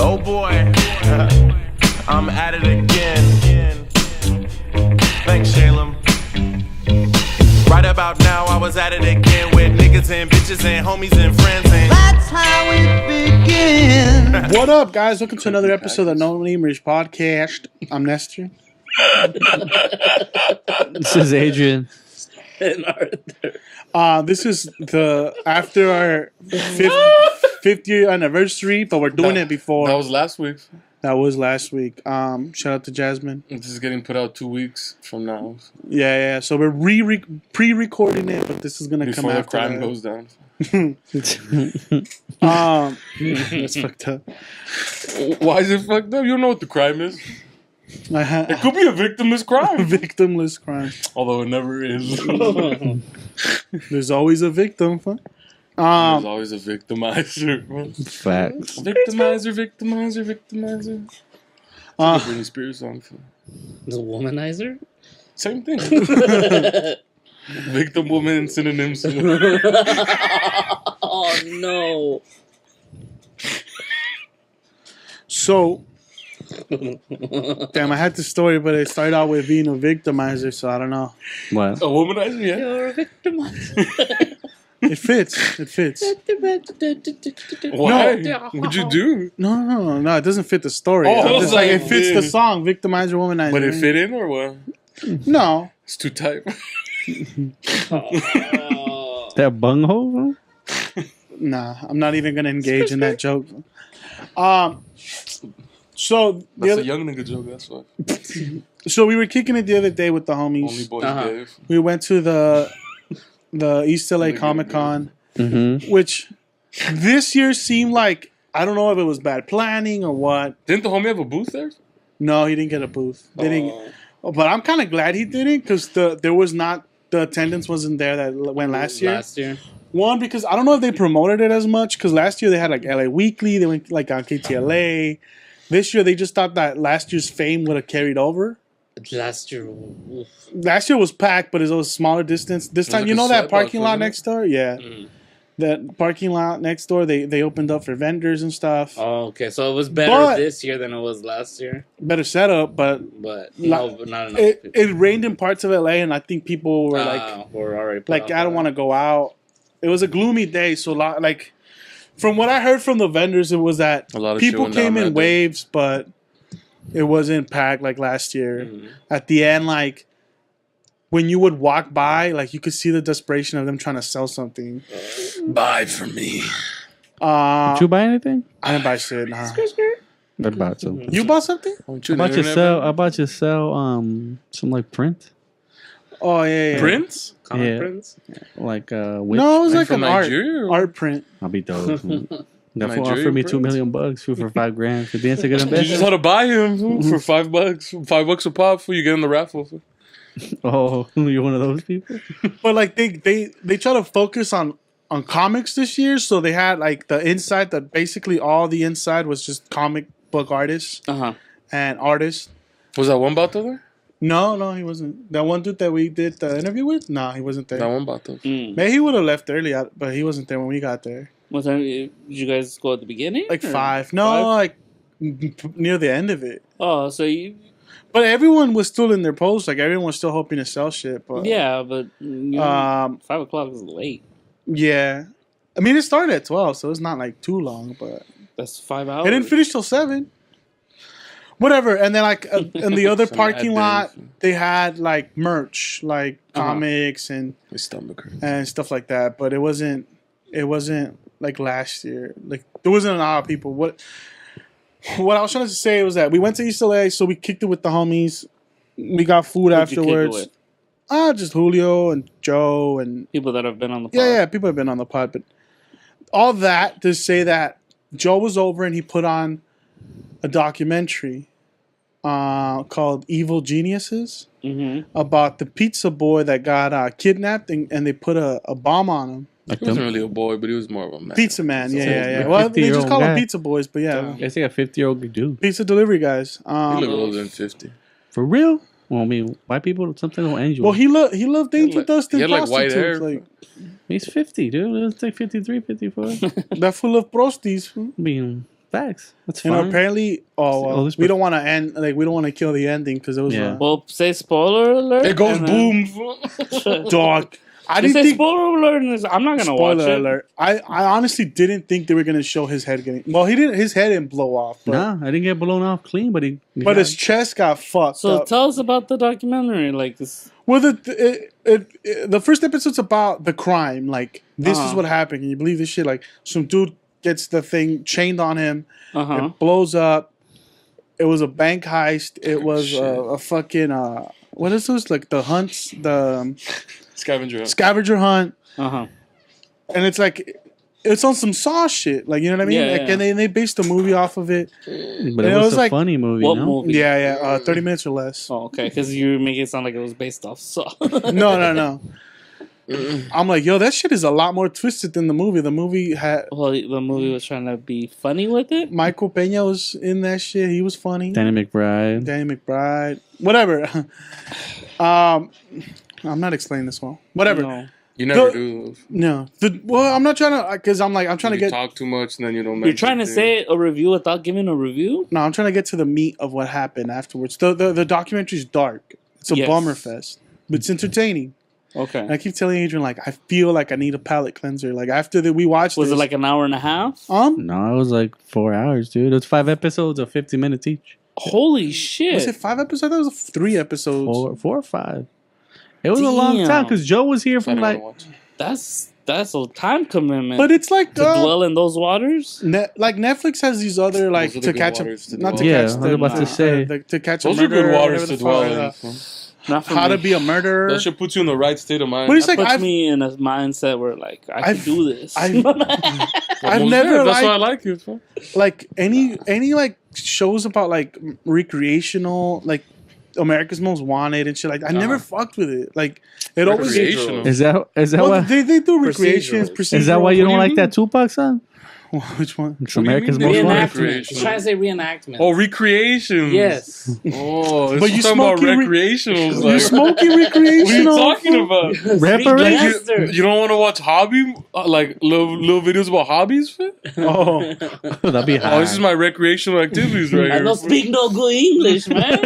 Oh boy, I'm at it again. Thanks, Shalem. Right about now, I was at it again with niggas and bitches and homies and friends, and that's how it begins. What up, guys? Welcome to another episode of NoNamers podcast. I'm Nestor. This is Adrian. And Arthur. This is the after our fifth year anniversary, but we're doing it before. That was last week. That was last week. Shout out to Jasmine. This is getting put out 2 weeks from now. Yeah. So we're pre-recording it, but this is gonna Before come the after crime that. goes down. That's fucked up. Why is it fucked up? You don't know what the crime is. It could be a victimless crime. Victimless crime. Although it never is. There's always a victim. There's always a victimizer. Facts. Victimizer. It's a Britney Spears song. The womanizer? Same thing. Victim, woman, and synonyms. Oh no. So, damn, I had the story, but it started out with being a victimizer, so I don't know. What? A womanizer, yeah. You're a victimizer. It fits. It fits. Why? What'd you do? No. It doesn't fit the story. Oh, I'm just like, it fits the yeah. song, victimizer, womanizer. But it fit in or what? No. It's too tight. That bunghole? Nah, I'm not even gonna engage in that joke. So That's a young nigga joke, that's why. So we were kicking it the other day with the homies. Only boys gave. We went to the East LA Comic Con, which this year seemed like, I don't know if it was bad planning or what. Didn't the homie have a booth there? No, he didn't get a booth. They didn't. But I'm kind of glad he didn't, because the attendance wasn't there that went last year. One, because I don't know if they promoted it as much, because last year they had like LA Weekly, they went like on KTLA. This year they just thought that last year's fame would have carried over. Last year was packed, but it was a smaller distance. This time, like you a know that sweat parking box, lot wasn't it? next door? Yeah. That parking lot next door, they opened up for vendors and stuff. Oh, okay. So it was better But- this year than it was last year. Better setup, but But Like, not enough. it rained in parts of LA, and I think people were we're already put like, off I don't by want to go out. It was a gloomy day, so like, from what I heard from the vendors, it was that A lot of people shit went came down in that day. waves, but it wasn't packed like last year. At the end, like, when you would walk by, like, you could see the desperation of them trying to sell something. Buy from me. Did you buy anything? I didn't buy shit. Nah. I bought some. You bought something? I bought you sell some like print. Oh yeah. Prince? Comic Yeah. prints? Like No, it was like from an Nigeria or- art print. I'll be dope. That fool Nigerian offered me prints? $2 million for $5 grand. For being a good You just investment. had to buy him for $5. $5 a pop for you get in the raffle. Oh, you're one of those people? But like they try to focus on comics this year, so they had like the inside that basically all the inside was just comic book artists and artists. Was that one Bato there? No, he wasn't. That one dude that we did the interview with? No, he wasn't there. That one Bato. Maybe he would have left early, but he wasn't there when we got there. What time did you guys go at the beginning? Like or 5. No, 5? like near the end of it. Oh, so you... But everyone was still in their post. Like, everyone was still hoping to sell shit. But Yeah, but you know, 5 o'clock is late. yeah. I mean, it started at 12, so it's not like too long, but That's 5 hours. it didn't finish till 7. Whatever. And then, like, in the other Some parking lot, ad-ins. they had, like, merch, like comics and My stomach hurts. stuff like that. But it wasn't like last year. Like, there wasn't a lot of people. What I was trying to say was that we went to East LA, so we kicked it with the homies. We got food Who'd you kick it afterwards. with? Just Julio and Joe and People that have been on the pod. yeah, people have been on the pod, but all that to say that Joe was over and he put on a documentary called Evil Geniuses about the pizza boy that got kidnapped and they put a bomb on him. Like He wasn't really a boy, but he was more of a man. Pizza man, yeah. a Well, they just 50-year-old call them guy. pizza boys, but yeah, It's like a 50-year-old dude. pizza delivery guys. He looked older than 50. For real? Well, I mean, white people, something will end you. Well, he loved dainty dust and he had, like, white prostitutes. hair. Like, He's 50, dude. It's like 53, 54. that full of prosties. I mean, Facts. That's You fine. know, apparently, we don't want to end. Like, we don't want to kill the ending because it was Well, say spoiler alert. It goes and boom. dog. I You didn't say think. spoiler alert, and I'm not gonna watch Spoiler it. alert! I honestly didn't think they were gonna show his head getting. Well, he didn't. His head didn't blow off. But, Nah, I didn't get blown off clean, but but his chest got fucked. So up. tell us about the documentary. Like this. Well, the first episode's about the crime. Like, this is what happened. Can you believe this shit? Like, some dude gets the thing chained on him. It blows up. It was a bank heist. It was a fucking what is this? Like the hunts, the scavenger hunt. And it's like it's on some Saw shit. Like, you know what I mean? Yeah, like, yeah. And they based a movie off of it. But it was a like, funny movie. What no? movie? Yeah, 30 minutes or less. Oh, okay. Because you make it sound like it was based off Saw. No. I'm like, yo, that shit is a lot more twisted than the movie. The movie had Well, the movie was trying to be funny with it. Michael Peña was in that shit. He was funny. Danny McBride. Whatever. I'm not explaining this well. Whatever. No. You never do. No. Well, I'm not trying to, because I'm trying to You get. talk too much and then you don't. You're trying to say a review without giving a review? No, I'm trying to get to the meat of what happened afterwards. The documentary's dark. It's a bummer fest, but it's entertaining. Okay. And I keep telling Adrian, like, I feel like I need a palate cleanser. Like, after we watched Was this, it like an hour and a half? No, it was like 4 hours, dude. It was 5 episodes of 50 minutes each. Holy shit. Was it 5 episodes? I thought it was 3 episodes. 4 or 5. It was a long time because Joe was here from like. That's a time commitment. But it's like to dwell in those waters. Like Netflix has these other like Those are to the good catch waters to not dwell to in. catch. Yeah, I was about to say. To catch Those a are murderer. good waters whatever to the dwell fuck, in. Not for How me. to be a murderer. That should put you in the right state of mind. But it's That like puts me in a mindset where like I can do this. I've Well, never that's why I liked like it. Bro. like any like shows about like recreational like America's Most Wanted and shit like I never fucked with it. Like it always Recreational. Is that well, why? they do recreations. Is that why you don't like that Tupac song? Which one? It's What do you America's mean Most they Wanted. recreational? He's trying to say reenactment. Oh, recreations. Yes. Oh, But but you you talking about smoking recreational. You're smoking recreational. What are you talking about? Reparation? Like you don't want to watch hobby, like little videos about hobbies? Fam? Oh, That'd be high. Oh, this is my recreational activities right I here. don't speak no good English, man.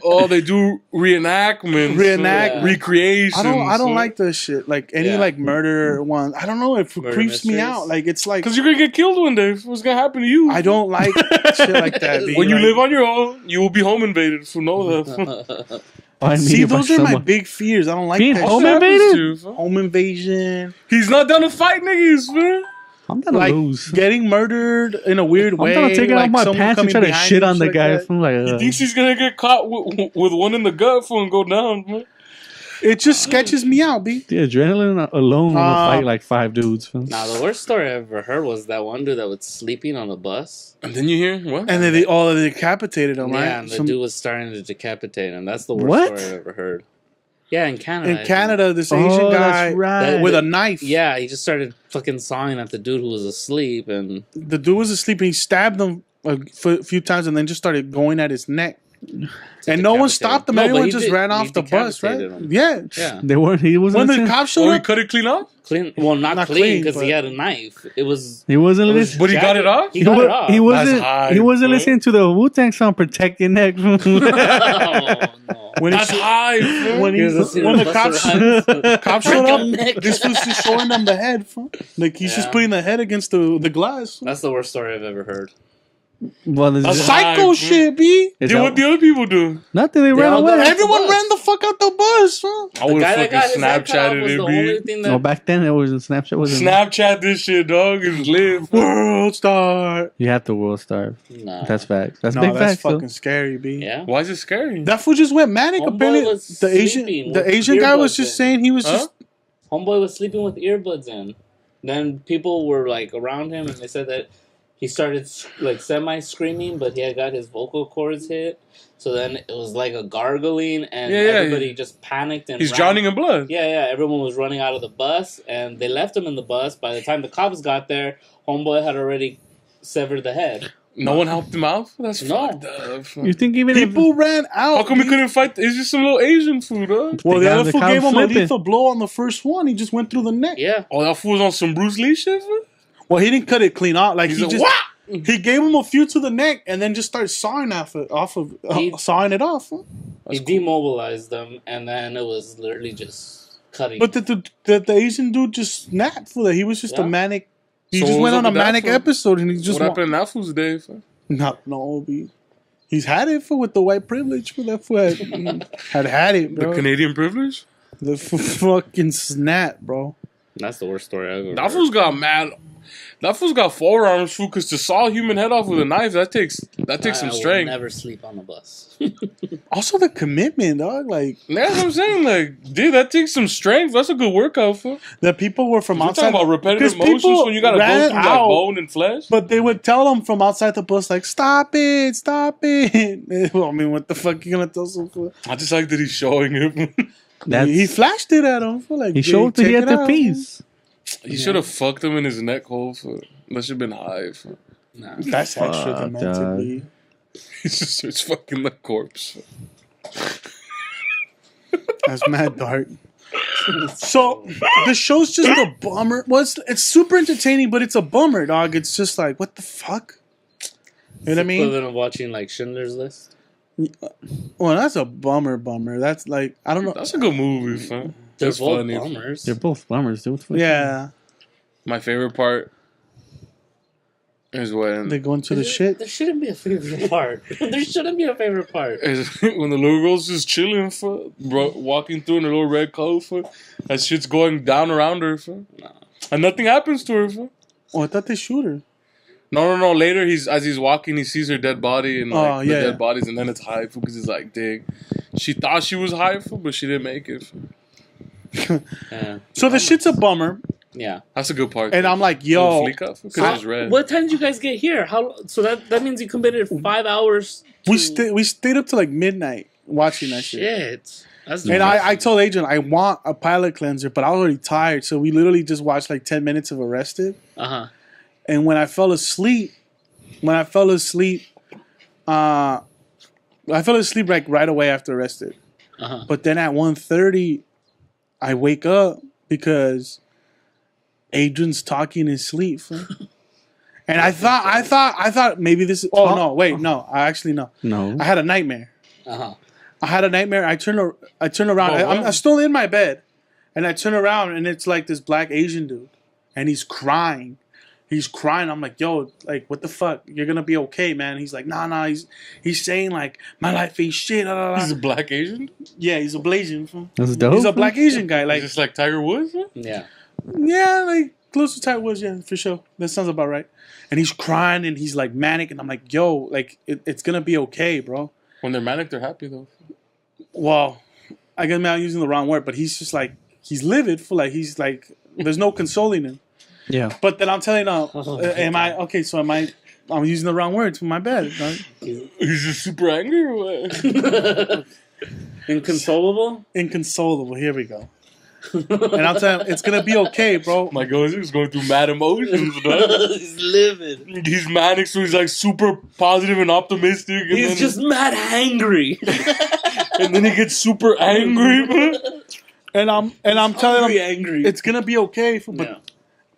Oh, they do reenactments, Reenact- recreations. I don't like this shit. Like any Yeah. like murder one. I don't know. It Murder creeps me mysteries? out. Like it's like Because you're gonna get killed one day. What's gonna happen to you? I don't like shit like that. B. When you Like, live on your own, you will be home invaded. So know that. Find me see, by those are my someone. big fears. I don't like Being that. home shit. What happens invaded? to you, fam? Home invasion. He's not down to fight niggas, man. I'm gonna Like lose. getting murdered in a weird I'm way. gonna take like out my someone pants and coming try to behind shit you, on the shit guy. like that. I'm like, He thinks he's gonna get caught with one in the gut for and go down, man. It just sketches me out, B. the adrenaline alone will fight like 5 dudes. Fam. Nah, the worst story I ever heard was that one dude that was sleeping on the bus. And then you hear what? And then they all decapitated him, right? Yeah, and the Some- dude was starting to decapitate him. That's the worst What? story I've ever heard. Yeah, in Canada. I in think. Canada, this Asian guy that's right. with a knife. Yeah, he just started fucking sawing at the dude who was asleep, and The dude was asleep and he stabbed him a few times and then just started going at his neck. And no one stopped him. No, but Everyone he just did- ran he off the bus, right? decapitated him. Yeah. yeah, They weren't. He wasn't. When the listening. cops showed Oh, he up, cut it clean off? clean. Well, not Not clean clean, because he but- had a knife. It was. He wasn't it was listening. But he got it off? He got it off. He wasn't. That's high, He wasn't bro. listening to the Wu-Tang song "Protect Your Neck." Oh, no. when, That's he, high, man. when, he, He was listening when to the Busta Rhymes. cops showed Break up, a neck. this was just showing them the head. Like he's just Yeah. putting the head against the glass. That's the worst story I've ever heard. Well, this That's is Psycho high, shit, B. is Then that- what the other people do? nothing. They ran all away. got- Everyone bus. ran the fuck out the bus. Huh? I The would guy have that got his fucking head cut off Snapchatted was the only it, thing No, that. back then it wasn't Snapchat. Wasn't. Snapchat this shit, dog. It's lit. World star. You have to world star. Nah. That's facts. That's No, big that's facts. though. fucking scary, B. Yeah. Why is it scary? That fool just went manic. Homeboy Apparently, was the sleeping with Asian guy was earbuds just in. saying he was Huh? just. Homeboy was sleeping with earbuds in. Then people were like around him, and they said that he started like semi screaming, but he had got his vocal cords hit. So then it was like a gargling, and Yeah, everybody just panicked and He's ran. drowning in blood. Yeah. Everyone was running out of the bus, and they left him in the bus. By the time the cops got there, Homeboy had already severed the head. No one helped him out? That's No. fucked up. You think even People ran out. How come he B. couldn't fight? It's just some little Asian food, huh? Well, The the guy- other the fool cop gave him a flipping. lethal blow on the first one. He just went through the neck. Yeah. Oh, that fool was on some Bruce Lee shit, man? Well, he didn't cut it clean off. Like He's he like, just "Wah!" he gave him a few to the neck and then just started sawing sawing it off. He demobilized them, and then it was literally just cutting. But the Asian dude just snapped for that. He was just a manic. He So just what went was on up a with that manic fool? episode, and he just What happened in that fool's day? Fool? No, B. He's had it for with the white privilege. For that fool had it, bro. The Canadian privilege? The fucking snap, bro. That's the worst story I've ever That heard. fool's got mad. That fool's got forearms, fool, because to saw a human head off with a knife, that takes some I strength. will never sleep on the bus. Also, the commitment, dog. Like That's what I'm saying. Like, dude, that takes some strength. That's a good workout, fool. the people were from You're outside. talking about repetitive 'cause motions people when you gotta go ran through like out, bone and flesh. But they would tell them from outside the bus, like, "Stop it, stop it." Well, I mean, what the fuck you gonna tell someone? I just like that he's showing him. He flashed it at him. For like, He showed that he had the piece. He should have fucked him in his neck hole. Fool. That should have been high. Fool. Nah. That's extra Fuck, demented. dog. B. He just starts fucking the corpse. That's mad dark. So the show's just a bummer. Well, it's super entertaining, but it's a bummer, dog. It's just like, what the fuck? You know what I mean? Equivalent of watching like Schindler's List. Well, that's a bummer. That's like, I don't know. That's a good movie, fam. They're That's both funny. bummers. They're both bummers, dude. Yeah, My favorite part is when they go into the shit. There shouldn't be a favorite part. There shouldn't be a favorite part. is when the little girl's just chilling, fool, walking through in a little red coat, fool. That shit's going down around her, fool. And nothing happens to her, fool. Oh, I thought they shoot her. No. Later, as he's walking, he sees her dead body and like yeah. the dead bodies, and then it's high because it's like, dang, she thought she was high, fool, but she didn't make it. Fool. Yeah. So the shit's a bummer, Yeah. That's a good part. and I'm like, yo, because it was red. What time did you guys get here? So that means you committed 5 hours. we stayed up to like midnight watching that shit. Shit. That's And I told Adrian I want a palate cleanser, but I was already tired, so we literally just watched like 10 minutes of Arrested. And when I fell asleep, I fell asleep like right away after Arrested. But then at 1:30, I wake up because Adrian's talking in his sleep. And I thought maybe this is. Oh no! Wait, no. I actually no. No. I had a nightmare. I had a nightmare. I turn around. I'm still in my bed, and I turn around, and it's like this black Asian dude, and he's crying. He's crying. I'm like, yo, like, what the fuck? You're gonna be okay, man. He's like, nah. He's saying like, my life ain't shit. He's a black Asian? Yeah, he's a Blasian. That's dope. He's a black Asian guy. Like, Just like Tiger Woods? Yeah. yeah, like close to Tiger Woods. Yeah, for sure. That sounds about right. And he's crying and he's like manic, and I'm like, yo, like it's gonna be okay, bro. When they're manic, they're happy though. Well, I guess I'm using the wrong word, but he's just like he's livid for like he's like there's no consoling him. Yeah. But then I'm telling am I okay? So I'm using the wrong words for my bad. Right? He's just super angry or what? Inconsolable? Inconsolable. Here we go. And I'm telling him, it's gonna be okay, bro. My God, he's going through mad emotions, bro. He's livid. He's manic, so he's like super positive and optimistic. And He's then, just mad hangry. and then he gets super angry, bro. And I'm telling him angry. it's gonna be okay.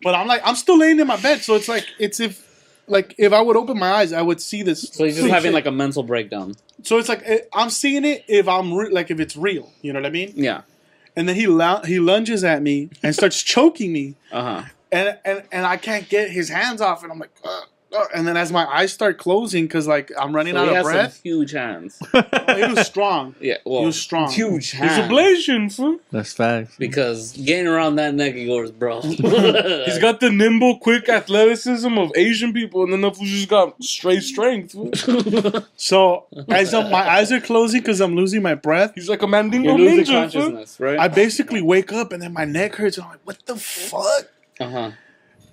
But I'm like I'm still laying in my bed, so it's like if I would open my eyes, I would see this. So he's just having like a mental breakdown. So it's like I'm seeing it if if it's real. You know what I mean? Yeah. And then he lunges at me and starts choking me. And I can't get his hands off, and I'm like, and then as my eyes start closing because like I'm running out of breath. Some huge hands. He was strong. Yeah, well, he was strong. Huge He's hands. a Blasian, fool. That's facts. Because getting around that neck of yours, bro. He's got the nimble, quick athleticism of Asian people, and then the fool just got straight strength, fool. So as my eyes are closing because I'm losing my breath, He's like a Mandingo You're losing ninja, fool. consciousness, right? I basically wake up and then my neck hurts, and I'm like, what the fuck?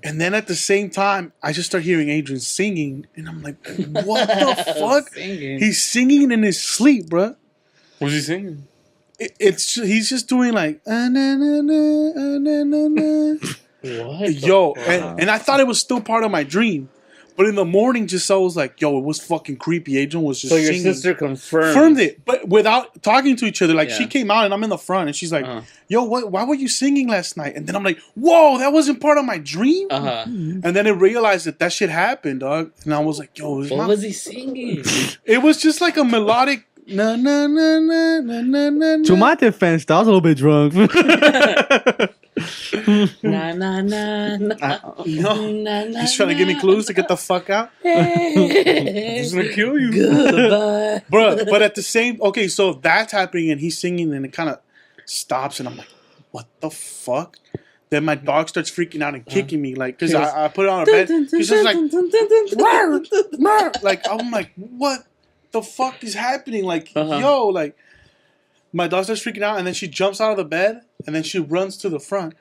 And then at the same time, I just start hearing Adrian singing, and I'm like, what the fuck? Singing. He's singing in his sleep, bro. What's he singing? He's just doing like, na, na, na, na, na, na. What? Yo, and I thought it was still part of my dream. But in the morning, Giselle was like, "Yo, it was fucking creepy." Adrian was just So your singing. sister Confirmed it, but without talking to each other. Like, Yeah. she came out and I'm in the front, and she's like, "Yo, why were you singing last night?" And then I'm like, "Whoa, that wasn't part of my dream." And then I realized that shit happened, dog. And I was like, "Yo, what was he singing?" It was just like a melodic. Na na na na na na na. To my defense, I was a little bit drunk. Na na na na. No, he's trying to give me clues to get the fuck out. He's gonna kill you. Goodbye. Bro, but at the same, okay, so that's happening and he's singing and it kind of stops and I'm like, what the fuck? Then my dog starts freaking out and kicking me, like, because I put it on her bed. She's just like, "Murr, murr." Like, I'm like, what the fuck is happening? Like, yo, like, my dog starts freaking out and then she jumps out of the bed and then she runs to the front.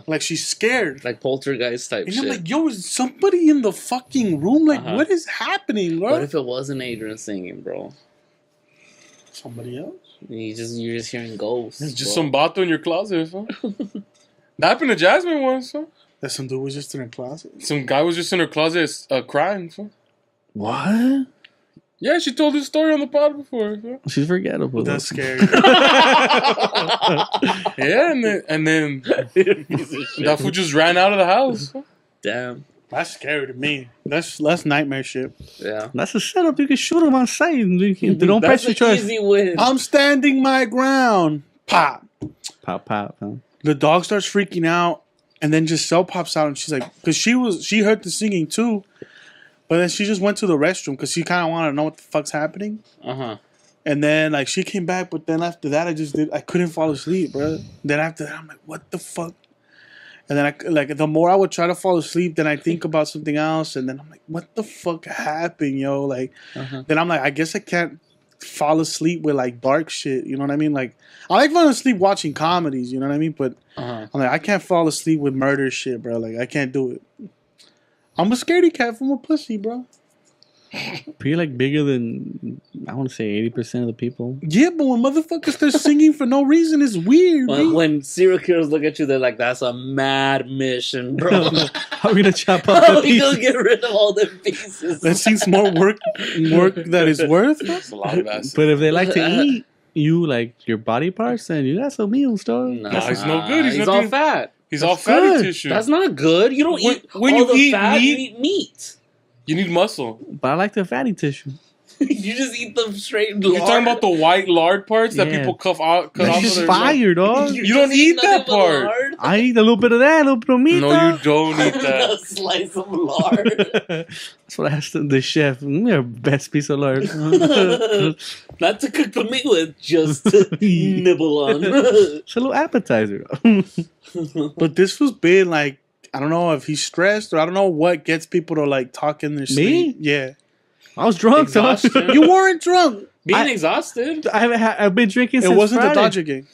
Like, she's scared. Like poltergeist type And shit. I'm like, yo, is somebody in the fucking room? Like, what is happening, bro? What if it wasn't Adrian singing, bro? Somebody else? You're just hearing ghosts. It's just some bato in your closet, huh? That happened to Jasmine once, huh? That some dude was just in her closet. Some guy was just in her closet crying, huh? What? Yeah, she told this story on the pod before. Huh? She's forgettable. That's scary. Yeah, and then that fool just ran out of the house. Huh? Damn. That's scary to me. That's nightmare shit. Yeah. That's a setup. You can shoot them on sight. Don't press That's your an choice. easy win. I'm standing my ground. Pop. Pop, pop. Huh? The dog starts freaking out, and then Giselle pops out, and she's like, because she heard the singing too, but then she just went to the restroom because she kind of wanted to know what the fuck's happening. And then like she came back, but then after that, I couldn't fall asleep, bro. Then after that, I'm like, what the fuck? And then the more I would try to fall asleep, then I think about something else, and then I'm like, what the fuck happened, yo? Like, then I'm like, I guess I can't fall asleep with like dark shit, you know what I mean? Like, I like falling asleep watching comedies, you know what I mean? But I'm like, I can't fall asleep with murder shit, bro. Like, I can't do it. I'm a scaredy cat from a pussy, bro. Pretty like bigger than, I want to say 80% of the people. Yeah, but when motherfuckers start singing for no reason, it's weird. When serial killers look at you, they're like, "That's a mad mission, bro." How are we gonna chop up How the are we gonna pieces? get rid of all the pieces? That seems more work that is worth. That's a lot of acid. But if they like to eat you, like your body parts, then you got some meals, dog. Nah, he's no good. He's nothing- all fat. He's all fatty good. tissue. That's not good. You don't eat when all you the eat fat. meat- You eat meat. You need muscle. But I like the fatty tissue. You just eat them straight. You're talking about the white lard parts that Yeah. people cut off That's of just their fire, dog. You don't eat that part. I eat a little bit of that, a little bit of meat. No, dog. you don't eat A that. slice of lard. That's what I asked the chef. Your best piece of lard. Not to cook the meat with, just to nibble on. It's a little appetizer. But this was big, like, I don't know if he's stressed or I don't know what gets people to like talk in their sleep. Yeah. I was drunk, dog. Exhaustion. You weren't drunk. Being exhausted. I've been drinking It since wasn't Friday. the Dodger game.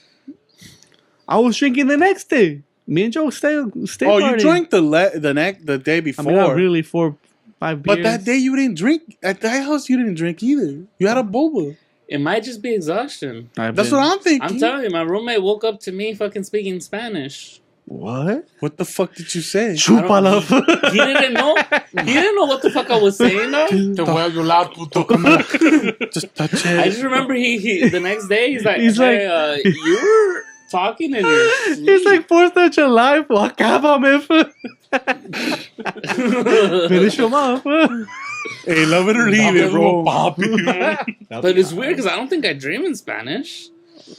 I was drinking the next day. Me and Joe stay Oh, partying. you drank the day I before. mean, not really 4-5 beers. But that day you didn't drink. At that house you didn't drink either. You had a boba. It might just be exhaustion. That's what I'm thinking. I'm telling you, my roommate woke up to me fucking speaking Spanish. What? What the fuck did you say? Chúpala. He didn't know. He didn't know what the fuck I was saying. Though. Te voy a violar, puto. Just touch I it. just remember he the next day he's like, He's hey, you were talking in your sleep. It's like 4th of July. Acábame. Finish him off. Hey, love it or leave it, bro. But it's weird because I don't think I dream in Spanish.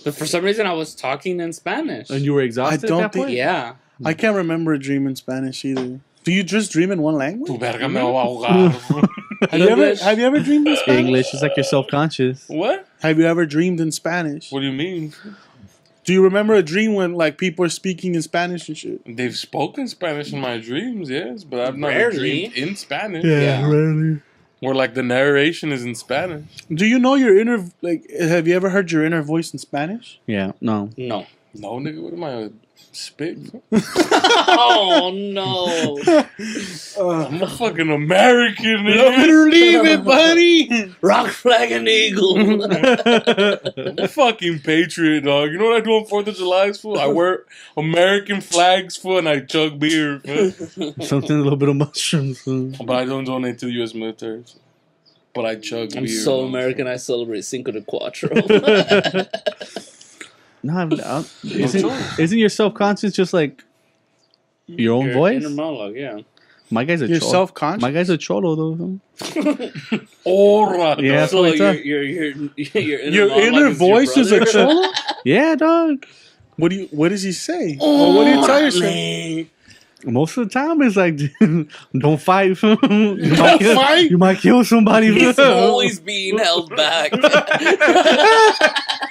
But for some reason I was talking in Spanish. And you were exhausted I don't at that think- point? Yeah. I can't remember a dream in Spanish either. Do you just dream in one language? Tu verga me va a ahogar. Have you ever dreamed in Spanish? English is like you're self-conscious. What? Have you ever dreamed in Spanish? What do you mean? Do you remember a dream when like people are speaking in Spanish and shit? They've spoken Spanish in my dreams, yes, but I've never Rarely. dreamed in Spanish. Yeah. Rarely. Where like the narration is in Spanish. Do you know your inner like? Have you ever heard your inner voice in Spanish? Yeah, no. No. No, nigga, what am I, a spit? Oh no! I'm a fucking American, Love it nigga. or leave it, buddy. Rock, flag, and eagle. I'm a fucking patriot, dog. You know what I do on 4th of July, fool? I wear American flags, fool, and I chug beer, fool. Something, a little bit of mushrooms. Fool. But I don't donate to the U.S. military. So. But I chug I'm beer. so fool. American. I celebrate Cinco de Cuatro. No, isn't your self-conscious just like your own Your voice? inner monologue, yeah. My guy's a You're cholo. self-conscious. My guy's a cholo though. Ora, Yeah, that's So what your it's Your inner voice is a brother? cholo. Yeah, dog. What does he say? Or what do you tell yourself? Most of the time, it's like, don't fight. You might Don't kill- fight? You might kill somebody. He's always being held back.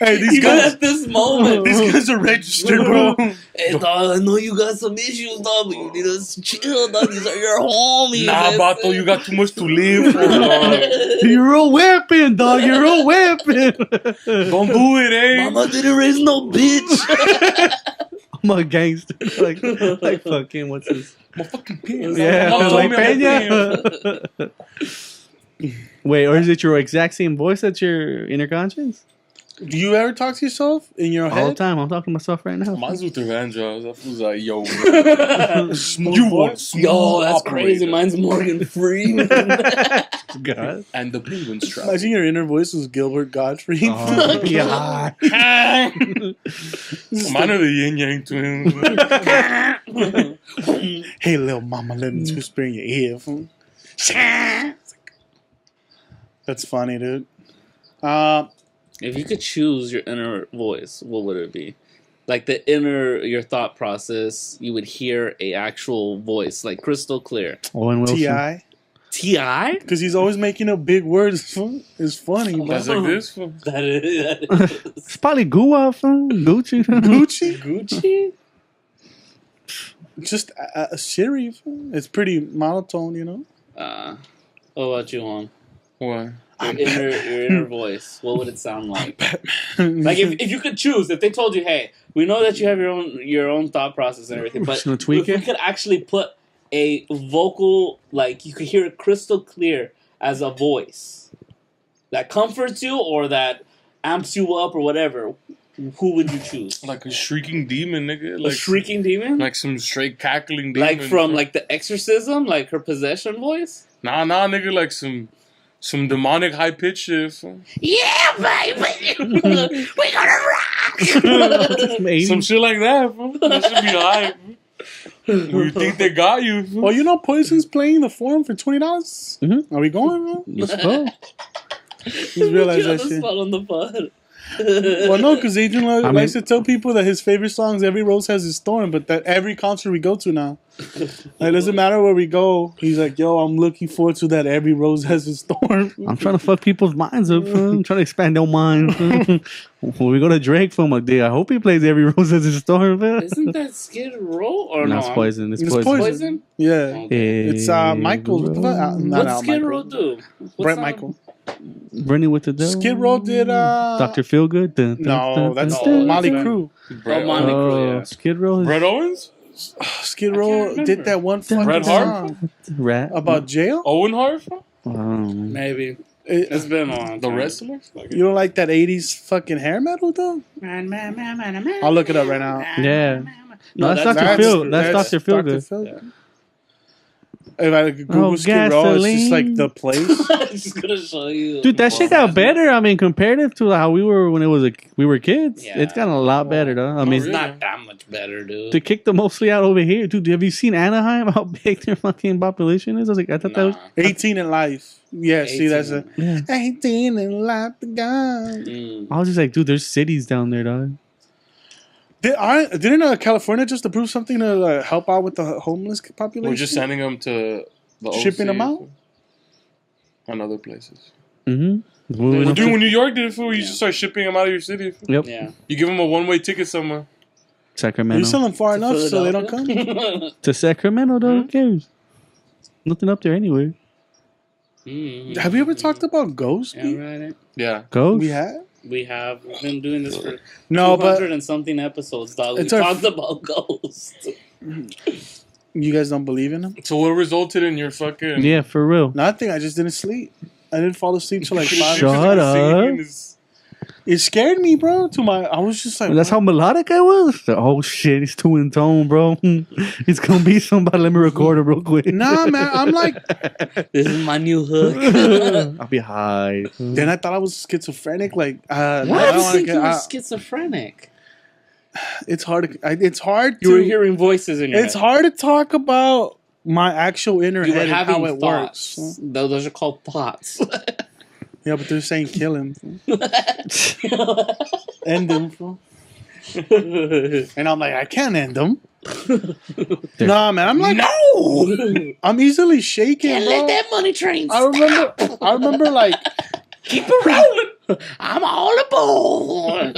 Hey, these Even guys, at this moment. these guys are registered, bro. Hey, dog, I know you got some issues, dog, but you need to chill, dog. These are your homies. Nah, Bato, you got too much to live for, dog. You're a weapon, dog. You're a weapon. Don't do it, eh? Mama didn't raise no bitch. I'm a gangster. like fucking, what's this? I'm a fucking pimp. Yeah, Mom told like me I'm a Peña. Wait, or is it your exact same voice that's your inner conscience? Do you ever talk to yourself in your All the head? time. I'm talking to myself right now. Mine's Luther Vandross. That fool's like, yo, Smooth you voice? want smooth Yo, that's operator. crazy. Mine's Morgan Freeman. God. And the penguins trap. Imagine your inner voice was Gilbert Gottfried. Oh, yeah. Mine are the yin yang twins. Hey, little mama, let me whisper in your ear. Fool. That's funny, dude. If you could choose your inner voice, what would it be? Like your thought process, you would hear a actual voice, like crystal clear. Owen Wilson. T.I. T.I.? Because he's always making up big words. It's funny, bro. That's like this. fool. That is. It's probably Gucci. Gucci. Gucci? Gucci? Just a Siri. Fool. It's pretty monotone, you know? What about you, Juan? What? Your inner voice, what would it sound like? Like if you could choose, if they told you, hey, we know that you have your own thought process and everything, but Just gonna tweak if it? we could actually put a vocal, like you could hear it crystal clear as a voice that comforts you or that amps you up or whatever, who would you choose? Like a shrieking demon, nigga. A Like shrieking demon? Like some straight cackling demon. Like from like the Exorcism, like her possession voice? Nah, nigga. Like some demonic high pitched shit. fool. Yeah, baby! We're gonna rock! Some shit like that. Fool. That should be high. fool. Where you think they got you? fool. Well, you know, Poison's playing the Forum for $20. Mhm. Are we going, bro? Let's go. Just realized that shit. on the pod. Well, no, because Adrian mean- likes to tell people that his favorite songs, Every Rose Has Its Thorn, but that every concert we go to now, it doesn't matter where we go. He's like, yo, I'm looking forward to that Every Rose Has Its Thorn. I'm trying to fuck people's minds up. I'm trying to expand their minds. When we go to Drake for my day, I hope he plays Every Rose as a storm. Isn't that Skid Row or No, no? it's Poison. It's It's Poison. Poison? Yeah. Okay. It's Michael. What the fuck? Not What Al Skid Michael. Row do? What Brett song? Michael. Running with the devil. Skid Row did Dr. Feelgood. No, that's No, Molly that's Crew. Brett, Molly Crew, yeah. Skid Row. Brett Owens? Skid I Row can't did remember. that one fucking Bret Hart? song Rat. about jail. Owen Hart? Maybe. It's been a long The time. wrestler? You don't like that 80s fucking hair metal, though? I'll look it up right now. Yeah. No, that's that's- Dr. Phil. That's Dr. Feelgood. Feelgood. If I Google Oh, Skid Row, it's just like gasoline. the place. I'm just gonna show you. Dude, that shit got better. I mean, comparative to how we were when we were kids, Yeah. it's gotten a lot better, though. I mean, It's not that much better, dude. to kick them mostly out over here, dude. Have you seen Anaheim? How big their fucking population is? I was like, I thought that was. 18 in life. Yeah, see, that's a 18. Yeah. 18 in life to go. I was just like, dude, there's cities down there, dog. Didn't California just approve something to help out with the homeless population? We're just sending them to the Shipping OC them out? and other places. Mm-hmm. We're doing what New York did, fool. You just start shipping them out of your city. fool. Yep. Yeah. You give them a one-way ticket somewhere. You Sacramento. sell them far enough so they don't come. To Sacramento, though, who cares? Nothing up there anyway. Have you ever talked about Ghost? Yeah, right. Yeah. Ghost? We have. We have. We've been doing this for No, 200 but and something episodes, dog. We It's our- talked about ghosts. you guys don't believe in them? So what resulted in your fucking? Yeah, for real. Nothing. I just didn't sleep. I didn't fall asleep till like 5. Shut up. It scared me, bro. I was just like, That's how melodic I was. Oh shit, he's too in tone, bro. It's gonna be somebody. Let me record it real quick. Nah, man. I'm like, This is my new hook. I'll be high. then I thought I was schizophrenic. Like, Why I do don't you wanna think get- you were schizophrenic? it's hard. It's hard You were to. hearing voices in your It's head. hard to talk about my actual inner You were head and having how it thoughts. works. Those are called thoughts. Yeah, but they're saying kill him, end him, fool. And I'm like, I can't end him. Nah, man. I'm like, No! I'm easily shaken, Can't bro. let that money train I remember, like, keep it rolling. I'm all aboard.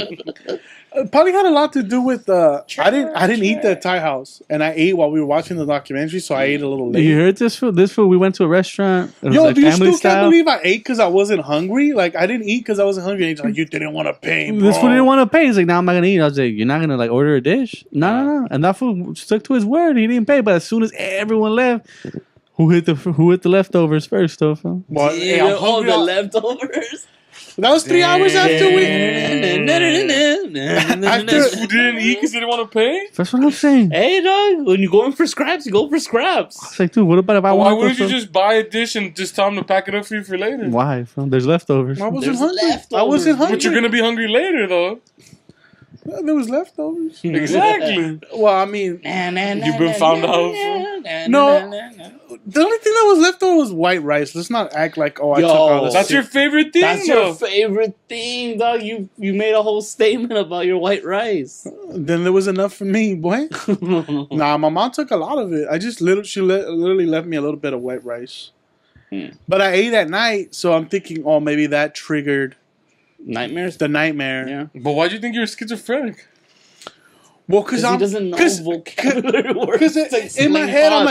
it probably had a lot to do with I didn't eat at Thai house, and I ate while we were watching the documentary, so I ate a little late. You heard this food? This food. We went to a restaurant. It was Yo, like do you family still style. can't believe I ate because I wasn't hungry? Like, I didn't eat because I wasn't hungry. And he's like, you didn't want to pay, bro. This food didn't want to pay. He's like, "No, I'm not gonna eat." I was like, "You're not gonna like order a dish?" No. And that food stuck to his word. He didn't pay. But as soon as everyone left, who hit the leftovers first, though? Fam? Well, hey, I'm All hungry. the leftovers. That was 3 hours after we. You didn't eat because you didn't want to pay. That's what I'm saying. Hey, dog. When you go in for scraps, you go for scraps. It's like, dude, what about if I Why want? wouldn't you just buy a dish and just tell them to pack it up for you for later? Why? Fam? There's leftovers. I wasn't There's hungry. I leftovers. wasn't hungry. But you're gonna be hungry later, though. There was leftovers. Exactly. Well, I mean, You've been found out. No. the only thing that was left over was white rice. Let's not act like, I Yo, took all this. That's your favorite thing, That's though. your favorite thing, dog. You made a whole statement about your white rice. Then there was enough for me, boy. Nah, my mom took a lot of it. She literally left me a little bit of white rice. But I ate at night, so I'm thinking, maybe that triggered Nightmares? the nightmare. Yeah. But why'd you think you were schizophrenic? Well, because He doesn't know vocabulary words. Because It's in my explain head, I'm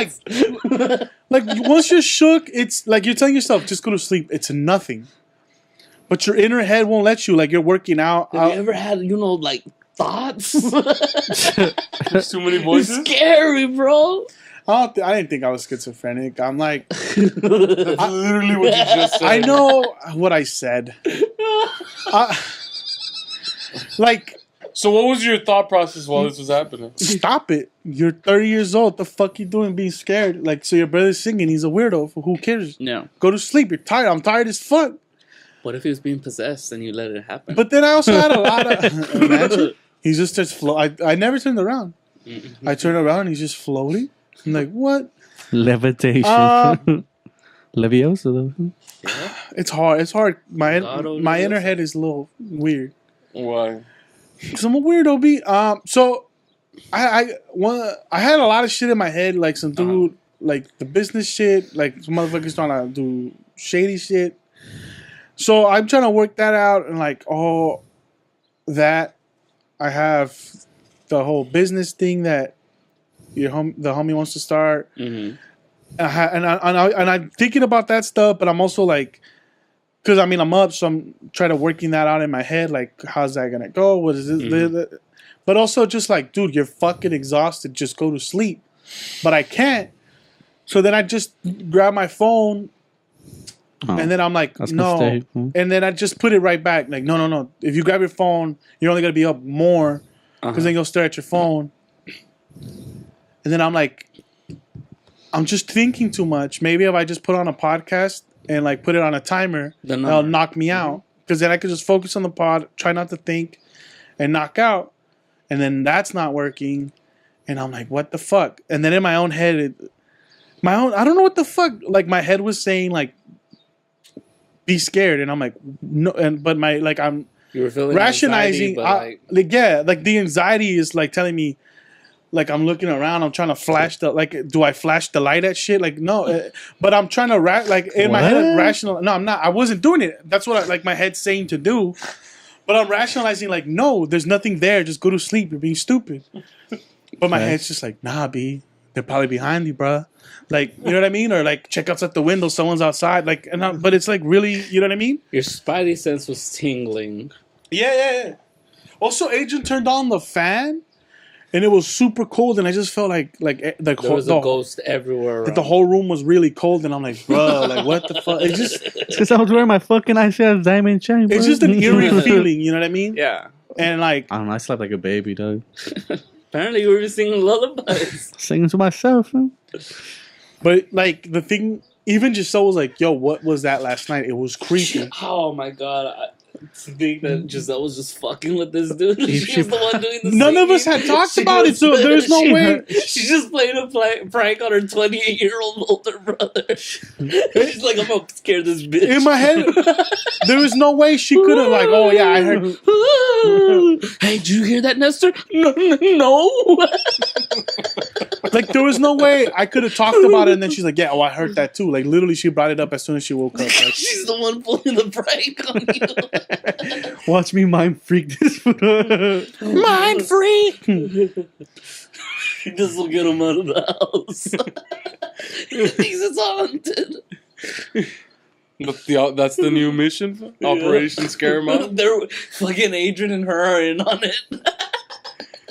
thoughts. like once you're shook, it's like you're telling yourself, just go to sleep. It's nothing. But your inner head won't let you. Like you're working out. Have you ever had, like, thoughts? There's too many It's voices. scary, bro. I didn't think I was schizophrenic. I'm like, That's literally what you just said. I know what I said. Like, So what was your thought process while this was happening? stop it. You're 30 years old. The fuck you doing being scared? Like, so your brother's singing. He's a weirdo. Who cares? No. Go to sleep. You're tired. I'm tired as fuck. What if he was being possessed and you let it happen? But then I also had a lot of... Imagine. He just starts floating. I never turned around. I turned around and he's just floating. I'm like, what? Levitation. Leviosa, though. It's hard. It's hard. My Lotto inner deals. head is a little weird. Why? Cause I'm a weirdo, B. So I had a lot of shit in my head, like some dude, like the business shit, like some motherfuckers trying to do shady shit. So I'm trying to work that out, and like that I have the whole business thing that the homie wants to start. Mm-hmm. And I'm thinking about that stuff, but I'm also like, because I mean I'm up, so I'm trying to working that out in my head. Like, how's that gonna go? What is this? But also just like, dude, you're fucking exhausted. Just go to sleep. But I can't. So then I just grab my phone, and then I'm like, That's a no. mistake. And then I just put it right back. Like, no. If you grab your phone, you're only gonna be up more, because then you'll stare at your phone. And then I'm like, I'm just thinking too much. Maybe if I just put on a podcast and like put it on a timer, it'll knock me out. Because then I could just focus on the pod, try not to think, and knock out. And then that's not working. And I'm like, what the fuck? And then in my own head, I don't know what the fuck. Like my head was saying like, be scared. And I'm like, no. But You were feeling rationalizing. anxiety, but Like the anxiety is like telling me, like I'm looking around, I'm trying to flash do I flash the light at shit? Like no, but I'm trying to my head rational. No, I'm not. I wasn't doing it. That's what my head's saying to do. But I'm rationalizing like, no, there's nothing there. Just go to sleep. You're being stupid. But my head's just like, nah, B, they're probably behind you, bruh. Like, you know what I mean? Or like, check outside the window, someone's outside. Like, but it's like really, you know what I mean? your spidey sense was tingling. Yeah. Also, Adrian turned on the fan, and it was super cold, and I just felt like There was a ghost everywhere. That the whole room was really cold, and I'm like, bro, like what the fuck? It's just because I was wearing my fucking ICF diamond chain. Bro. it's just an eerie feeling, you know what I mean? Yeah. And like I don't know. I slept like a baby, dog. Apparently, you were singing lullabies. Singing to myself. Man. but like the thing, even Giselle was like, yo, what was that last night? It was creepy. Oh my god. To think that Giselle was just fucking with this dude. She was the one doing the None of us singing. had talked about it, so there's no way. She just played a prank on her 28-year-old older brother. She's like, I'm gonna scare this bitch. In my head, there was no way she could have like, oh yeah, I heard. Hey, did you hear that, Nestor? No. Like there was no way I could have talked about it, and then she's like, yeah, oh I heard that too. Like literally, she brought it up as soon as she woke up. Like, She's the one pulling the prank on you. Watch me mind freak this. mind freak. This will get him out of the house. He thinks it's haunted. That's the new mission. Operation Scare Him Out. They're fucking Adrian and her are in on it.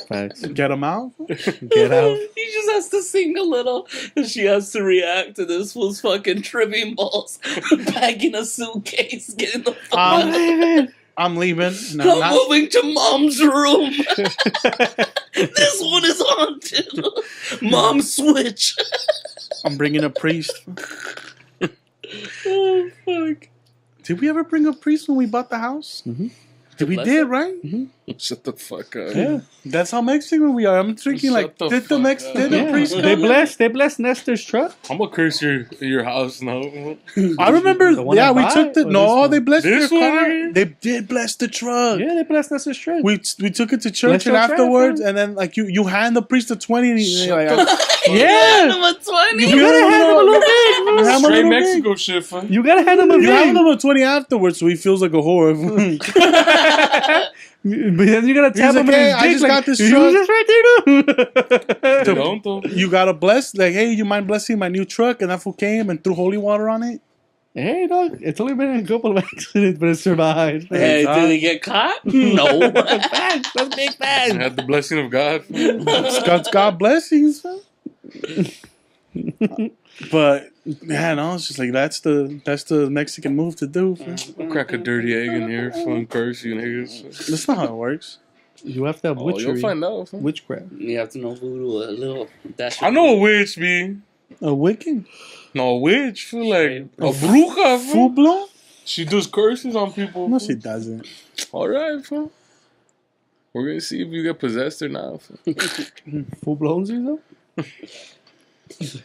Facts. Get him out. Get out. He just has to sing a little, and she has to react to this fool's fucking tripping balls, packing a suitcase, getting the fuck out. I'm leaving. No, I'm not- moving to Mom's room. This one is haunted. Mom, switch. I'm bringing a priest. Oh fuck. Did we ever bring a priest when we bought the house? Mm-hmm. We bless did, it? right? Shut the fuck up. Yeah. That's how Mexican we are. I'm thinking Shut like, the did the fuck up. did the Yeah. priest They come? blessed Nestor's truck. I'm gonna curse your house now. I remember. The one Yeah, I we bought, took the. or No, this one? they blessed This your one car. here? They did bless the truck. Yeah, they blessed Nestor's truck. We took it to church, Bless and your truck, afterwards, man. and then like you hand the priest a 20, and he's like, Yeah. Number 20. You gotta hand him a little bit. Hand him a Straight little Mexico shit, fam. You gotta hand him a You hand bit. him a 20 afterwards, so he feels like a whore. But then you gotta tap like, him in "Hey, his I dick. just like, got this "You truck." just right there, They dude. don't though. You gotta bless, like, hey, you mind blessing my new truck? And that fool came and threw holy water on it. Hey, dog. It's only been a couple of accidents, but it survived. Hey, did they get caught? No. Facts. That's big I facts. had the blessing of God. God blessings. Huh? But yeah, no, it's just like that's the Mexican move to do. I'll crack a dirty egg in here, fam. Curse you niggas. That's not how it works. You have to have Oh, witchery. you'll find out, fam. Witchcraft. You have to know voodoo a little. That's I know a witch, B. A Wiccan, No, a witch. Feel like a bruja, full fam. blown? She does curses on people. No, she doesn't. Alright, fam. We're gonna see if you get possessed or not, fam. Full blown though.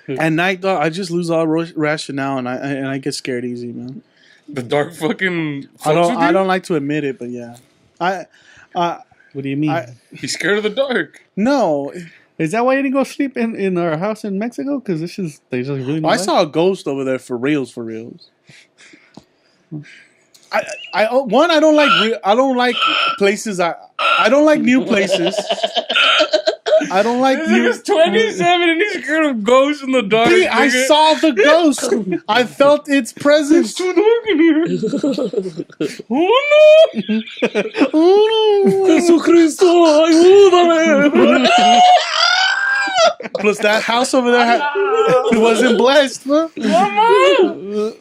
At night, though, I just lose all rationale, and I get scared easy, man. The dark fucking. I don't like to admit it, but yeah, What do you mean? He's scared of the dark. No, Is that why you didn't go sleep in our house in Mexico? Because they just really. I saw a ghost over there for reals. I don't like places. I don't like new places. I don't like This new. nigga's 27 and he's scared of ghosts in the dark. B, I nigga. saw the ghost. I felt its presence. It's too dark in here. Oh no! Jesucristo, ayúdame. Plus, that house over there it wasn't blessed. Huh?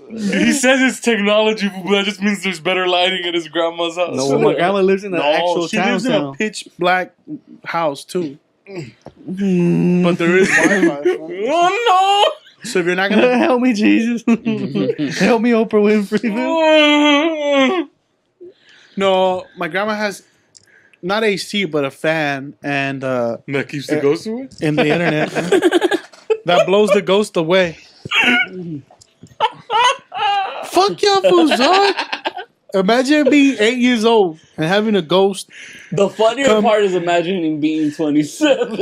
He says it's technology, but that just means there's better lighting at his grandma's house. No, my grandma lives in the actual she town. lives in a pitch black house too. But there is Wi-Fi. Oh So if you're not gonna, Help me, Jesus. Help me, Oprah Winfrey. no! no, my grandma has not AC but a fan and That keeps the ghost away? in the internet that blows the ghost away. Fuck y'all fools, dog. Imagine being 8 years old and having a ghost. The funnier part is imagining being 27.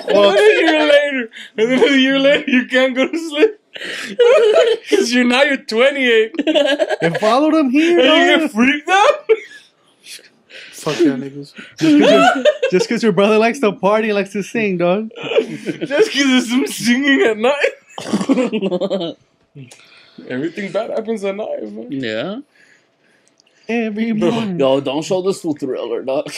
Well, and then a year later, you can't go to sleep. Because you're 28. And follow them here. And you dog. get freaked out? Fuck y'all niggas. Just because your brother likes to party, likes to sing, dog. Just because there's some singing at night? Everything bad happens at night, man. Yeah. Every morning. Yo, don't show this full Thriller, dog.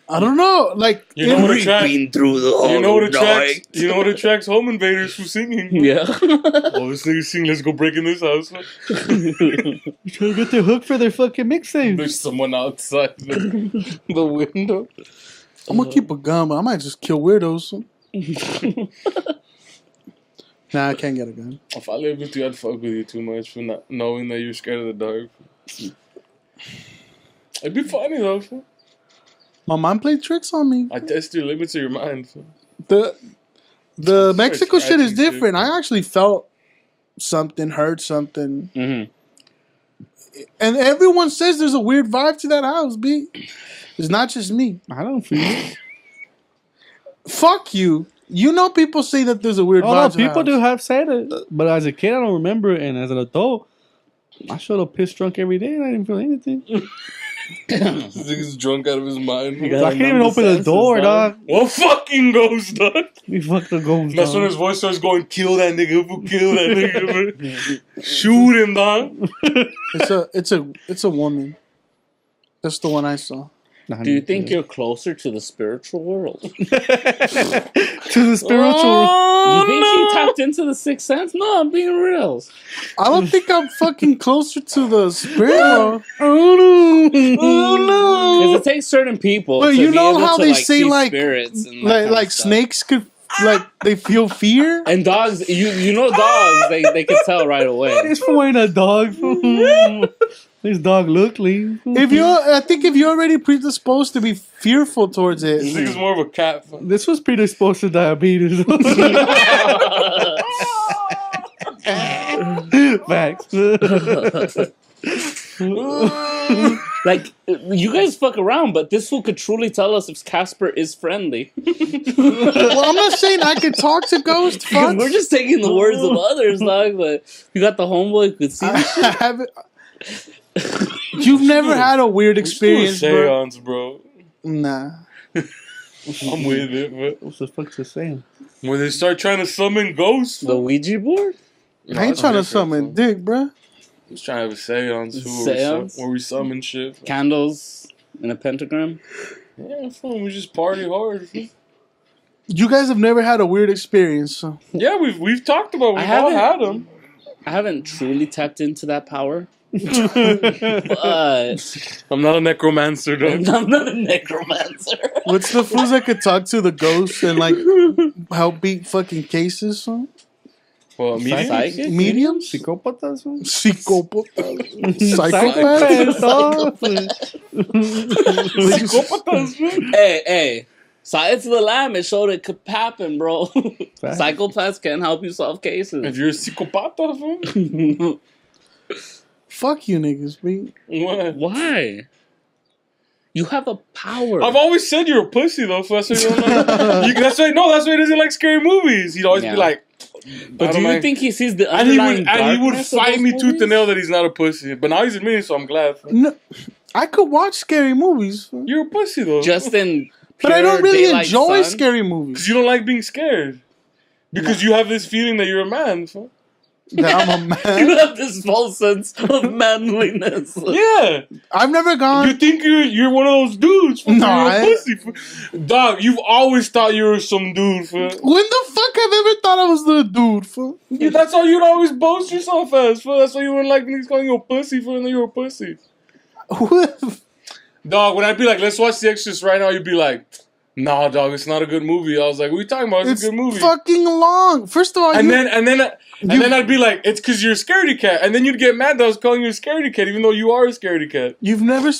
I don't know. Like, You know what attracts? through the You know what attracts? You know what attracts home invaders from singing? Yeah. Oh, this nigga sing. Let's go break in this house. Trying to get their hook for their fucking mixtape. There's someone outside the window. I'm gonna keep a gun, but I might just kill weirdos. Nah, I can't get a gun. If I lived with you, I'd fuck with you too much for not knowing that you're scared of the dark. It'd be funny though. Fool. My mom played tricks on me. I test your limits of your mind. Fool. The Mexico shit is scratchy different. shit. I actually felt something, heard something. Mm-hmm. And everyone says there's a weird vibe to that house, B. It's not just me. I don't feel it. Fuck you. You know people say that there's a weird Oh, vibe no, to the people house. do have said it. But as a kid, I don't remember it. And as an adult, I showed up pissed drunk every day and I didn't feel anything. This nigga's drunk out of his mind. You I gotta can't even open the senses, door, dog. What fucking ghost, dog? We fucked the ghost. That's when his voice starts going, kill that nigga, fool, kill that nigga, man. Shoot him, dog. It's a woman. That's the one I saw. Do you think you're closer to the spiritual world? to the spiritual? You think he tapped into the sixth sense? No, I'm being real. I don't think I'm fucking closer to the spirit world. Oh no. Because it takes certain people But to you be know able how to, they like, say, see like- spirits and that Like kind of stuff. snakes could they feel fear. And dogs, you know dogs, they can tell right away. This fool ain't a dog. This dog look lean. I think if you're already predisposed to be fearful towards This it, nigga's more of a cat, fool. This was predisposed to diabetes. Facts. Like, you guys fuck around, but this fool could truly tell us if Casper is friendly. well, I'm not saying I could talk to ghosts. Fuck. We're just taking the words of others, dog, but you got the homeboy who could see I this shit. haven't. You've never had a weird experience, Do a bro? seance, bro. Nah. I'm with it, but What's the fuck to say? when they start trying to summon ghosts, The Ouija board? no, I ain't that's trying to different, summon fool. dick, bro. He's trying to have a seance, fool, Seance? where we summon shit. Fool. Candles in a pentagram? Yeah, fool, we just party hard. Fool. You guys have never had a weird experience, so. Yeah, we've talked about. We've all had them. I haven't truly tapped into that power. But I'm not a necromancer, though. I'm not a necromancer. What's the fools that could talk to the ghosts and like help beat fucking cases? So? Well, medium? Psychic? Mediums? Psicópatas? Psychopaths? Psychopaths, man. Hey. Science of the Lamb, it showed it could happen, bro. Psychopaths can help you solve cases. If you're a psychopatha, fool. Fuck you niggas, B. What? Why? You have a power. I've always said you're a pussy, though. So that's why you don't like. That's why he doesn't like scary movies. He'd always Yeah. be like. But do you think he sees the And he underlying would darkness of fight those me tooth movies? and nail that he's not a pussy. But now he's admitting, so I'm glad. No, I could watch scary movies, You're a pussy, though. Just in but I don't pure really daylight enjoy sun? scary movies. Because you don't like being scared. Because you have this feeling that you're a man. Fool. That I'm a You man. have this false sense of manliness. Yeah. I've never You gone. think you're one of those dudes. Fool. No, You're a I- pussy. Fool. Dog, you've always thought you were some dude. Fool. When the fuck have I ever thought I was the dude? Fool? Yeah, that's how you'd always boast yourself as. Fool. That's why you wouldn't like niggas calling you a pussy. Fool, and then you're a pussy. Dog, when I'd be like, let's watch The Exorcist right now, you'd be like, nah, dog, it's not a good movie. I was like, what are you talking about? It's a good movie. fucking long. First of all, And then I'd be like, it's because you're a scaredy cat. And then you'd get mad that I was calling you a scaredy cat, even though you are a scaredy cat. you've never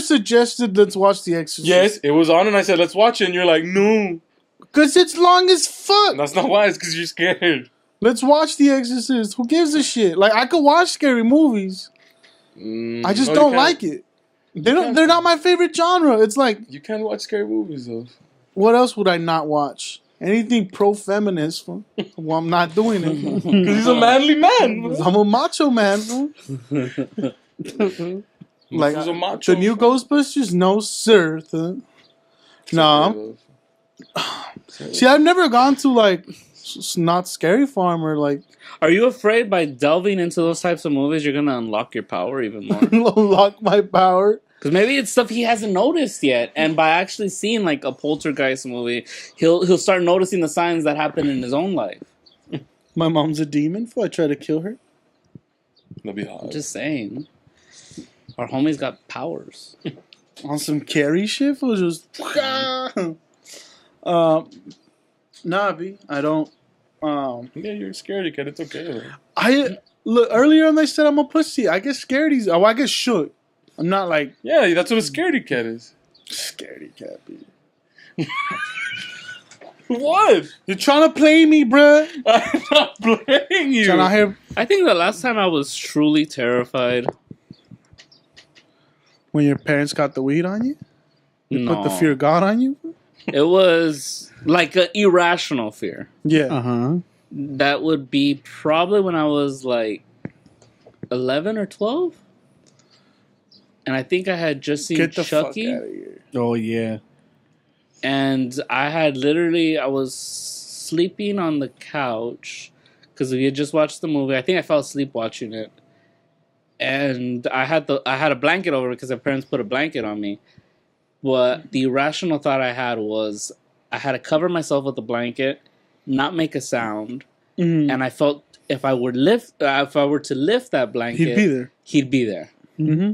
suggested let's watch The Exorcist. Yes, it was on, and I said, let's watch it. And you're like, no. Because it's long as fuck. And that's not why. It's because you're scared. Let's watch The Exorcist. Who gives a shit? Like, I could watch scary movies. I just No, you don't can't. like it. They're not my favorite genre. It's like, You can't watch scary movies, though. what else would I not watch? Anything pro-feminist. Well, I'm not doing it. Because he's a manly man. I'm a macho man. Like, He's a macho. the new Ghostbusters? No, sir. No. See, I've never gone to, like, It's not Scary Farm or like Are you afraid by delving into those types of movies, you're gonna unlock your power even more? unlock my power? Because maybe it's stuff he hasn't noticed yet, and by actually seeing like a poltergeist movie, he'll start noticing the signs that happen in his own life. My mom's a demon. If I try to kill her, That'd be hot. I'm just saying, our homie's got powers. on some Carrie shit, was just. Nah, B. I don't. Yeah, you're scared, kid. It's okay. Man. I look earlier on. I said I'm a pussy. I get scared. Oh, I get shook. I'm not like Yeah, that's what a scaredy cat is. Scaredy Cat, B. What? You're trying to play me, bruh. I'm not blaming you. Trying to hear I think the last time I was truly terrified. when your parents got the weed on you. No, Put the fear of God on you. it was like an irrational fear. Yeah. Uh-huh. That would be probably when I was like 11 or 12. And I think I had just seen Get the Chucky. fuck out of here. Oh, yeah. And I was sleeping on the couch because we had just watched the movie. I think I fell asleep watching it. And I had a blanket over because my parents put a blanket on me. But the irrational thought I had was I had to cover myself with a blanket, not make a sound, and I felt if I were to lift that blanket, He'd be there. He'd be there. Mm-hmm.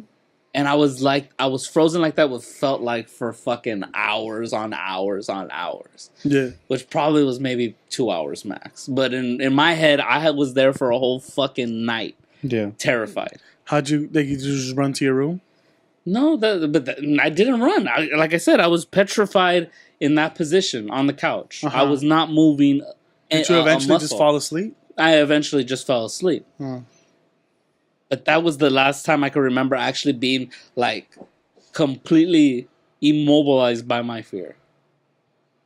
And I was frozen like that. What felt like for fucking hours on hours on hours. Yeah. Which probably was maybe 2 hours max. But in my head, was there for a whole fucking night, Yeah. terrified. How'd you? Did you just run to your room? No, I didn't run. Like I said, I was petrified in that position on the couch. Uh-huh. I was not moving. Did you eventually just fall asleep? I eventually just fell asleep. Oh. But that was the last time I could remember actually being like completely immobilized by my fear.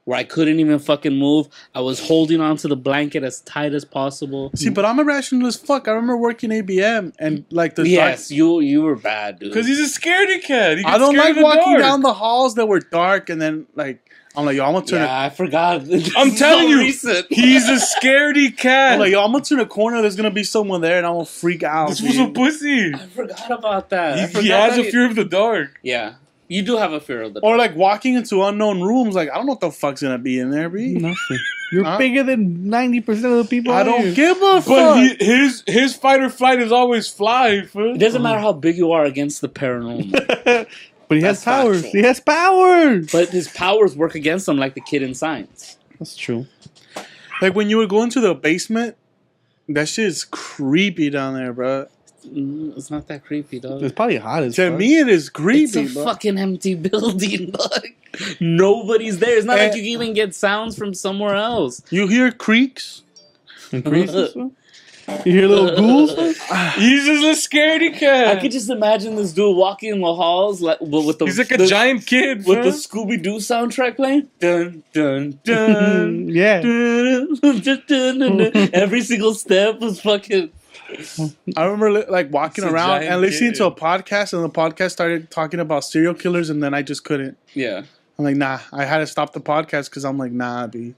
Where I couldn't even fucking move. I was holding onto the blanket as tight as possible. See, but I'm irrational as fuck. I remember working ABM and like the Yes, you were bad, dude. Because he's a scaredy cat. I don't like walking down the halls that were dark and then like I'm like, yo, I'm gonna turn. I forgot. I'm telling you, recent. he's a scaredy cat. I'm like, yo, I'm gonna turn a corner. There's gonna be someone there, and I'm gonna freak out. This was a pussy. I forgot about that. He has a fear of the dark. Yeah, you do have a fear of the dark. Or like walking into unknown rooms. Like I don't know what the fuck's gonna be in there, B. Nothing. You're bigger than 90% of the people. I don't give a fuck. But his fight or flight is always fly. It doesn't matter how big you are against the paranormal. But he has That's powers. factual. He has powers. But his powers work against him like the kid in Science. That's true. Like when you would go into the basement, that shit is creepy down there, bro. It's not that creepy, dog. It's probably hot as To fuck. me, it is creepy, It's a bro. fucking empty building, dog. Nobody's there. It's not like you can even get sounds from somewhere else. You hear creaks. And creases, huh? You hear little ghouls? He's just a scaredy cat. I could just imagine this dude walking in the halls like with the He's like a giant kid. with the fam. Scooby Doo soundtrack playing. Dun dun dun. Yeah. dun, dun, dun, dun, dun. Every single step was fucking. I remember like walking It's a around giant and listening kid. to a podcast, and the podcast started talking about serial killers, and then I just couldn't. Yeah, I'm like, nah. I had to stop the podcast because I'm like, nah, B.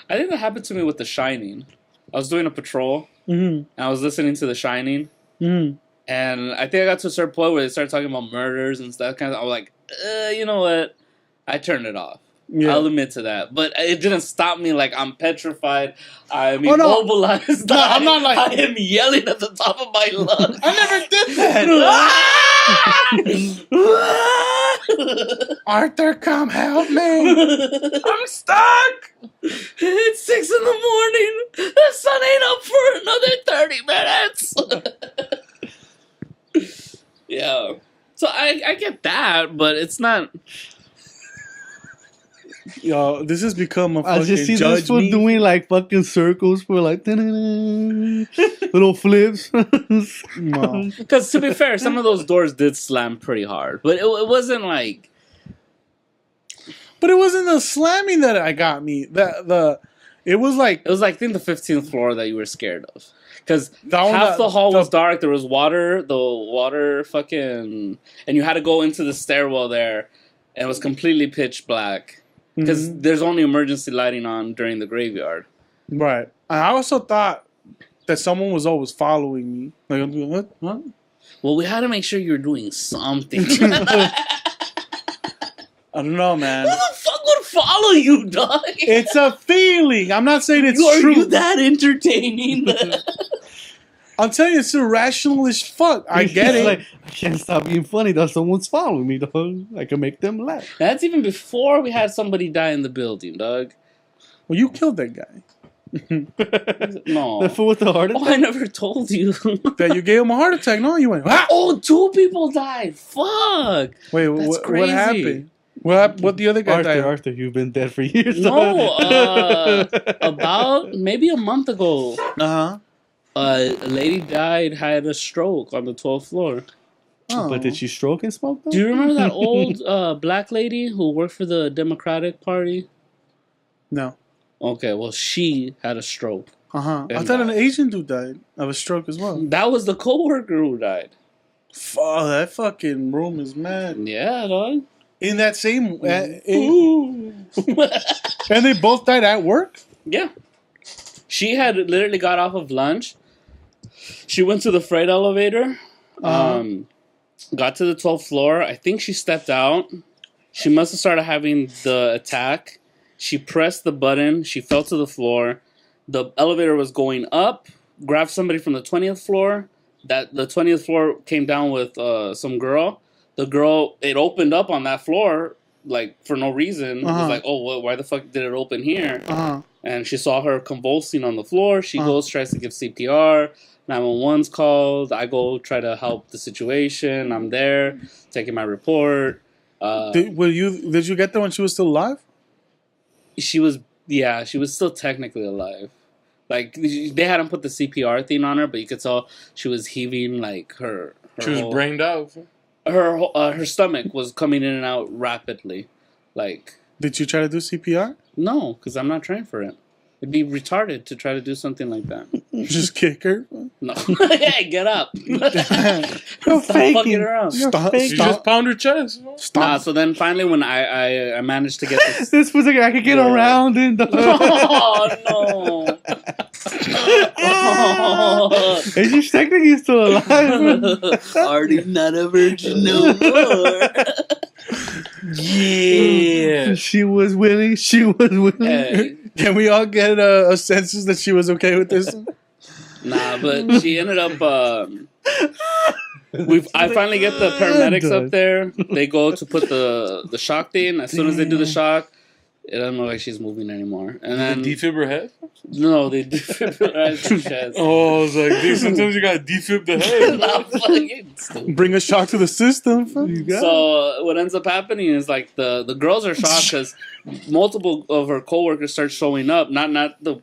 I think that happened to me with The Shining. I was doing a patrol Mm-hmm. and I was listening to The Shining, Mm-hmm. and I think I got to a certain point where they started talking about murders and stuff. I was like, you know what? I turned it off. Yeah. I'll admit to that, but it didn't stop me. Like I'm petrified. I'm Oh, no. immobilized. No, I'm not like- I am yelling at the top of my lungs. I never did that. Arthur, come help me. I'm stuck. It's 6 a.m. The sun ain't up for another 30 minutes. Yeah. So I get that, but it's not. Yo, this has become a I fucking just see this judge fool me. doing like fucking circles for like little flips. No. Because to be fair, some of those doors did slam pretty hard, but it wasn't like. But it wasn't the slamming that I got me. It was like It was like I think the 15th floor that you were scared of. Because That one half that- the hall the- was dark. There was water, the water fucking, and you had to go into the stairwell there, and it was completely pitch black. Because there's only emergency lighting on during the graveyard. Right. I also thought that someone was always following me. Like, I'm doing, what? Well, we had to make sure you were doing something. I don't know, man. Who the fuck would follow you, dog? It's a feeling. I'm not saying it's Are true. you that entertaining? I'm telling you, it's irrational as fuck. I get it. Like, I can't stop being funny though. Someone's following me, dog. I can make them laugh. That's even before we had somebody die in the building, dog. Well, you killed that guy. No. The fool with the heart Oh, I attack. never told you. That you gave him a heart attack. No, you went, ah! Oh, 2 people died. Fuck. Wait, That's what crazy. happened? What the other guy died? Arthur, you've been dead for years. No, about maybe a month ago, Uh-huh. a lady died, had a stroke on the 12th floor. Oh. But did she stroke and smoke though? Do you remember that old black lady who worked for the Democratic Party? No. Okay, well, she had a stroke. Uh-huh. I And thought an died. Asian dude died of a stroke as well. That was the coworker who died. Fuck, that fucking room is mad. Yeah, dog. In that same... and they both died at work? Yeah. She had literally got off of lunch. She went to the freight elevator. Got to the 12th floor. I think she stepped out. She must have started having the attack. She pressed the button. She fell to the floor. The elevator was going up. Grabbed somebody from the 20th floor. The 20th floor came down with some girl. The girl, it opened up on that floor, like, for no reason. It was like, oh, why the fuck did it open here? And she saw her convulsing on the floor. She goes, tries to give CPR. 911's called. I go try to help the situation. I'm there, taking my report. Did you get there when she was still alive? She was still technically alive. Like, they hadn't put the CPR thing on her, but you could tell she was heaving, like, her She was brained out. her stomach was coming in and out rapidly. Like, Did you try to do CPR? no, because I'm not trained for it. It'd be retarded to try to do something like that. Just kick her? No. Hey, get up. You're Stop faking. fucking around. Stop. You just pound her chest. Nah, so then finally when I managed to get this... This was like I could get around and Oh, no. Oh. is she technically still alive? Already not a virgin no more. Yeah. She was willing. She was willing. Hey. Can we all get a census that she was okay with this? Nah, but she ended up... I finally get the paramedics up there. They go to put the shock thing. As soon as they do the shock, it doesn't look like she's moving anymore. And then Defib her head? no, they defibrillate her chest. Oh, I was like, dude, sometimes you gotta defib the head. Not fucking stupid. Bring a shock to the system. So what ends up happening is like the girls are shocked because multiple of her coworkers start showing up. Not the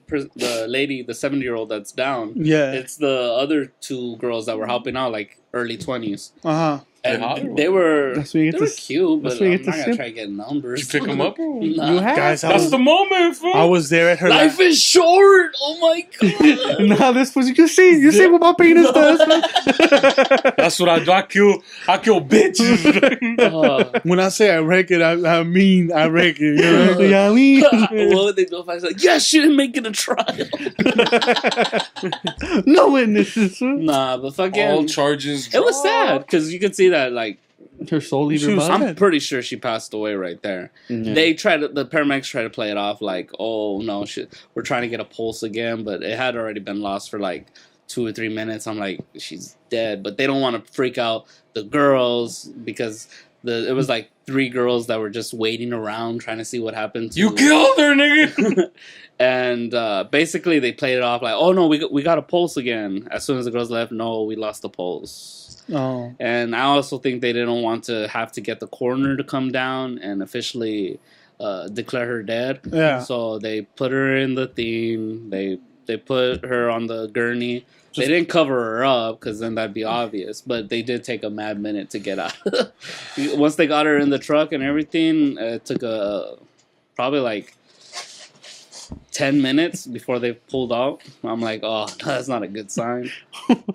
lady, the 70-year-old that's down. Yeah. It's the other 2 girls that were helping out, like early 20s. Uh-huh. And they were That's when you get they were to- cute, but that's when you I'm get not to gonna sip. try to get numbers. Did you pick them up? Nah. You have. Guys, That's the moment, fool. I was there at her Life is short. Oh my god. Nah, this was you see what my penis does. Man. That's what I do. I kill bitches. When I say I wreck it, I mean I wreck it. You know? Yeah, I mean, What would they do if I was like, yes, she didn't make it a trial? no witnesses. Nah, but fucking All charges. it was sad because you could see that like Her soul leave She her was- body. I'm pretty sure she passed away right there. Yeah. The paramedics try to play it off like, oh no, we're trying to get a pulse again, but it had already been lost for like 2 or 3 minutes. I'm like, she's dead, but they don't want to freak out the girls because it was like 3 girls that were just waiting around trying to see what happened. You killed her, nigga. And basically they played it off like, oh no, we got a pulse again. As soon as the girls left, no, we lost the pulse. Oh. And I also think they didn't want to have to get the coroner to come down and officially declare her dead. Yeah. So they put her in the thing. They put her on the gurney. They didn't cover her up because then that'd be obvious. But they did take a mad minute to get out. Once they got her in the truck and everything, it took probably like 10 minutes before they pulled out. I'm like, oh, that's not a good sign.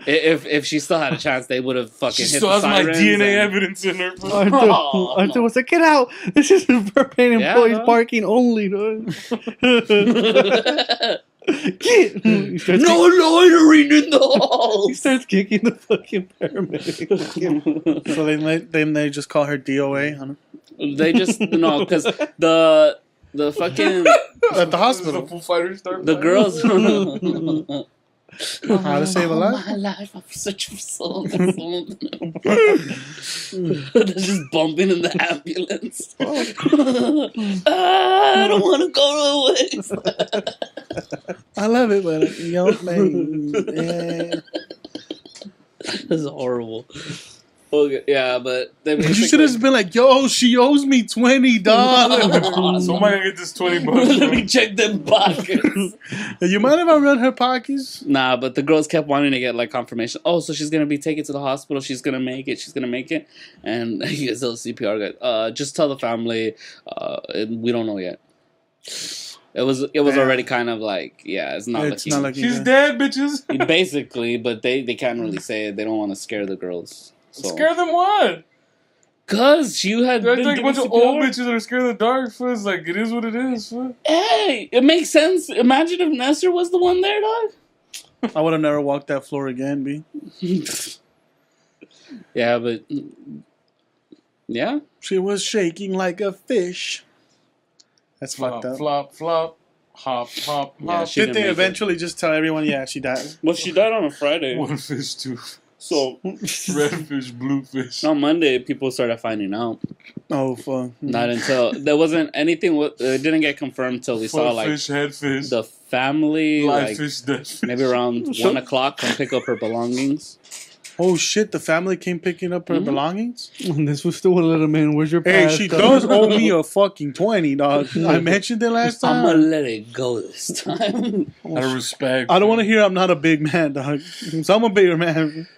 If she still had a chance, they would have fucking She hit still the has my sirens DNA and- evidence in her. Arthur was like, get out. This is for paying Yeah, employees no. parking only. Dog. Get! He starts No loitering in the He halls. starts kicking the fucking paramedic. So they just call her DOA, huh? They just no, because the fucking At the hospital. The Foo Fighters start the playing? girls. How to save a life? My life, I'm searching for something. They're just bumping in the ambulance. I don't want to go away. I love it, but young man. Yeah. This is horrible. Okay, yeah, but they You should have just been like, yo, she owes me $20. Somebody gonna get this $20. Let me check them pockets. You might have outrun her pockets. Nah, but the girls kept wanting to get like confirmation. Oh, so she's gonna be taken to the hospital. She's gonna make it. She's gonna make it. And he goes, "Oh, CPR guy. Just tell the family. We don't know yet." It was already kind of like, yeah, it's not It's looking. not looking She's good. dead, bitches. Basically, but they can't really say it. They don't want to scare the girls. So. Scare them what? Cause you had They're been like a bunch doing of old CPR. bitches that are scared of the dark. Fool. It's like, it is what it is. Fool. Hey, it makes sense. Imagine if Nestor was the one there, dog. I would have never walked that floor again, B. Yeah, but yeah. She was shaking like a fish. That's fucked up. Flop, flop, hop, hop, Yeah, hop. she Did didn't they make it. eventually just tell everyone, yeah, she died? Well, she died on a Friday. One fish, two. So Red fish, blue fish. on Monday, people started finding out. Oh, fuck. Not until there wasn't anything. It didn't get confirmed until we saw Full like fish, head fish. the family, Live like fish, dead fish. maybe around 1:00, come pick up her belongings. Oh, shit, the family came picking up her belongings? And this was still a little man. Where's your Hey, pass, she dog? does owe me a fucking 20, dog. I mentioned it last I'm gonna time. let it go this time. Out of respect. I don't want to hear I'm not a big man, dog. So I'm a bigger man.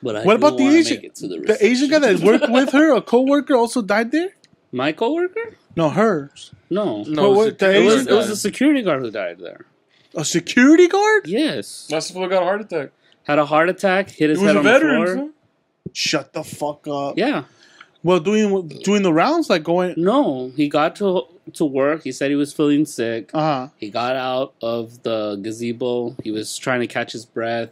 But I What do about the wanna Asian? make it to The Asian guy that worked with her, a co-worker, also died there? My coworker? No, hers. No, No, What, it's the a- Asian it was a security guard who died there. A security guard? Yes, That's the fool that got a heart attack. had a heart attack, hit his He was head a on veteran. the floor. Fool. Shut the fuck up. Yeah, Well, doing the rounds, like going. no, he got to work. He said he was feeling sick. He got out of the gazebo. He was trying to catch his breath.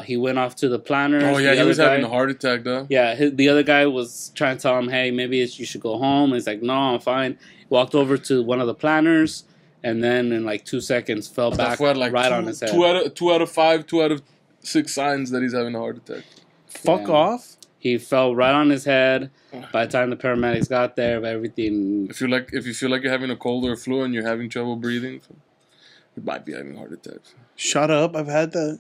He went off to the planners. Oh, yeah, The he other was guy- having a heart attack, though. Yeah, the other guy was trying to tell him, hey, maybe you should go home. And he's like, no, I'm fine. Walked over to one of the planners, and then in like 2 seconds fell That back fool had like right on his head. 2 out of 5, 2 out of 6 signs that he's having a heart attack. Fuck Yeah. off. He fell right on his head. By the time the paramedics got there, everything... If you feel like you're having a cold or a flu and you're having trouble breathing, you might be having a heart attack. Shut up. I've had that.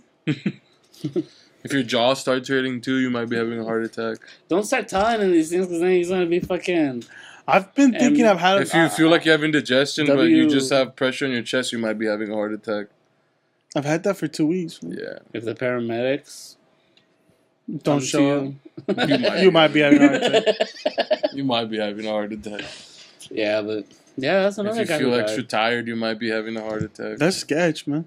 If your jaw starts hurting too, you might be having a heart attack. Don't start telling him these things because then he's going to be fucking... I've been thinking I've had. If you feel like you have indigestion, but W- you just have pressure in your chest, you might be having a heart attack. I've had that for 2 weeks. Yeah. If the paramedics Don't come show to up. You might be having a heart attack. You might be having a heart attack. Yeah, but... Yeah, that's If another you guy feel who extra died. tired, you might be having a heart attack. That's sketch, man.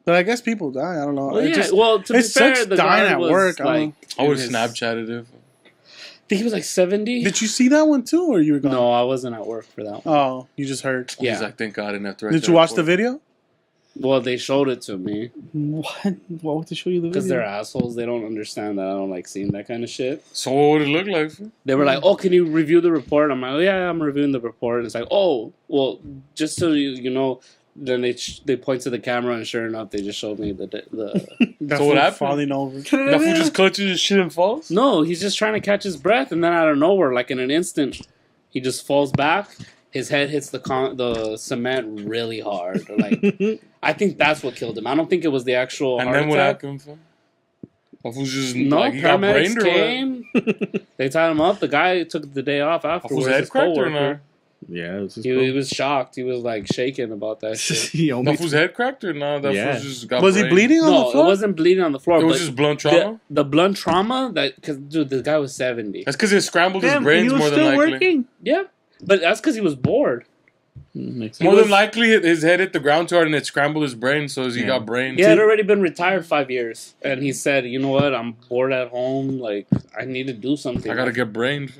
But I guess people die. I don't know. Well, It yeah, just- well, to be it fair, sucks the dying guy at was work. I don't like... I would in his- Snapchatted it. I think he was like 70. Did you see that one too, or you were gone? No, I wasn't at work for that one. Oh, you just heard. Yeah. He's like, thank God I didn't have to write Did that you watch the report. video? Well, they showed it to me What? Why would they show you the because video? they're assholes. They don't understand that I don't like seeing that kind of shit. So what would it look like? They were like, "Oh, can you review the report?" I'm like, "Oh, yeah, I'm reviewing the report." And it's like, "Oh, well, just so you know." Then they point to the camera, and sure enough, they just showed me the That So what fool happened? falling over. That fool just clutches his shit and falls? No, he's just trying to catch his breath, and then out of nowhere, like in an instant, he just falls back. His head hits the cement really hard. Like, I think that's what killed him. I don't think it was the actual And heart then what attack. happened? Fool? That fool's just No, like, he got paramedics brained or what? came. They tied him up. The guy took the day off That afterwards. fool's head his cracked or coworker. not? Yeah, it was just He was shocked. He was like shaking about that shit. he only That fool's head cracked or not? That Yeah. fool's just got Was he brained. bleeding on the No, it floor? wasn't bleeding on the floor. It was but just blunt trauma? the blunt trauma that because dude, the guy was 70. That's because it scrambled his Damn, brains he was more than still likely. working. Yeah, but that's because he was bored. Makes More sense. than likely, his head hit the ground too hard and it scrambled his brain, so he got brain. He had already been retired 5 years, and he said, "You know what? I'm bored at home. Like I need to do something." I gotta get brained.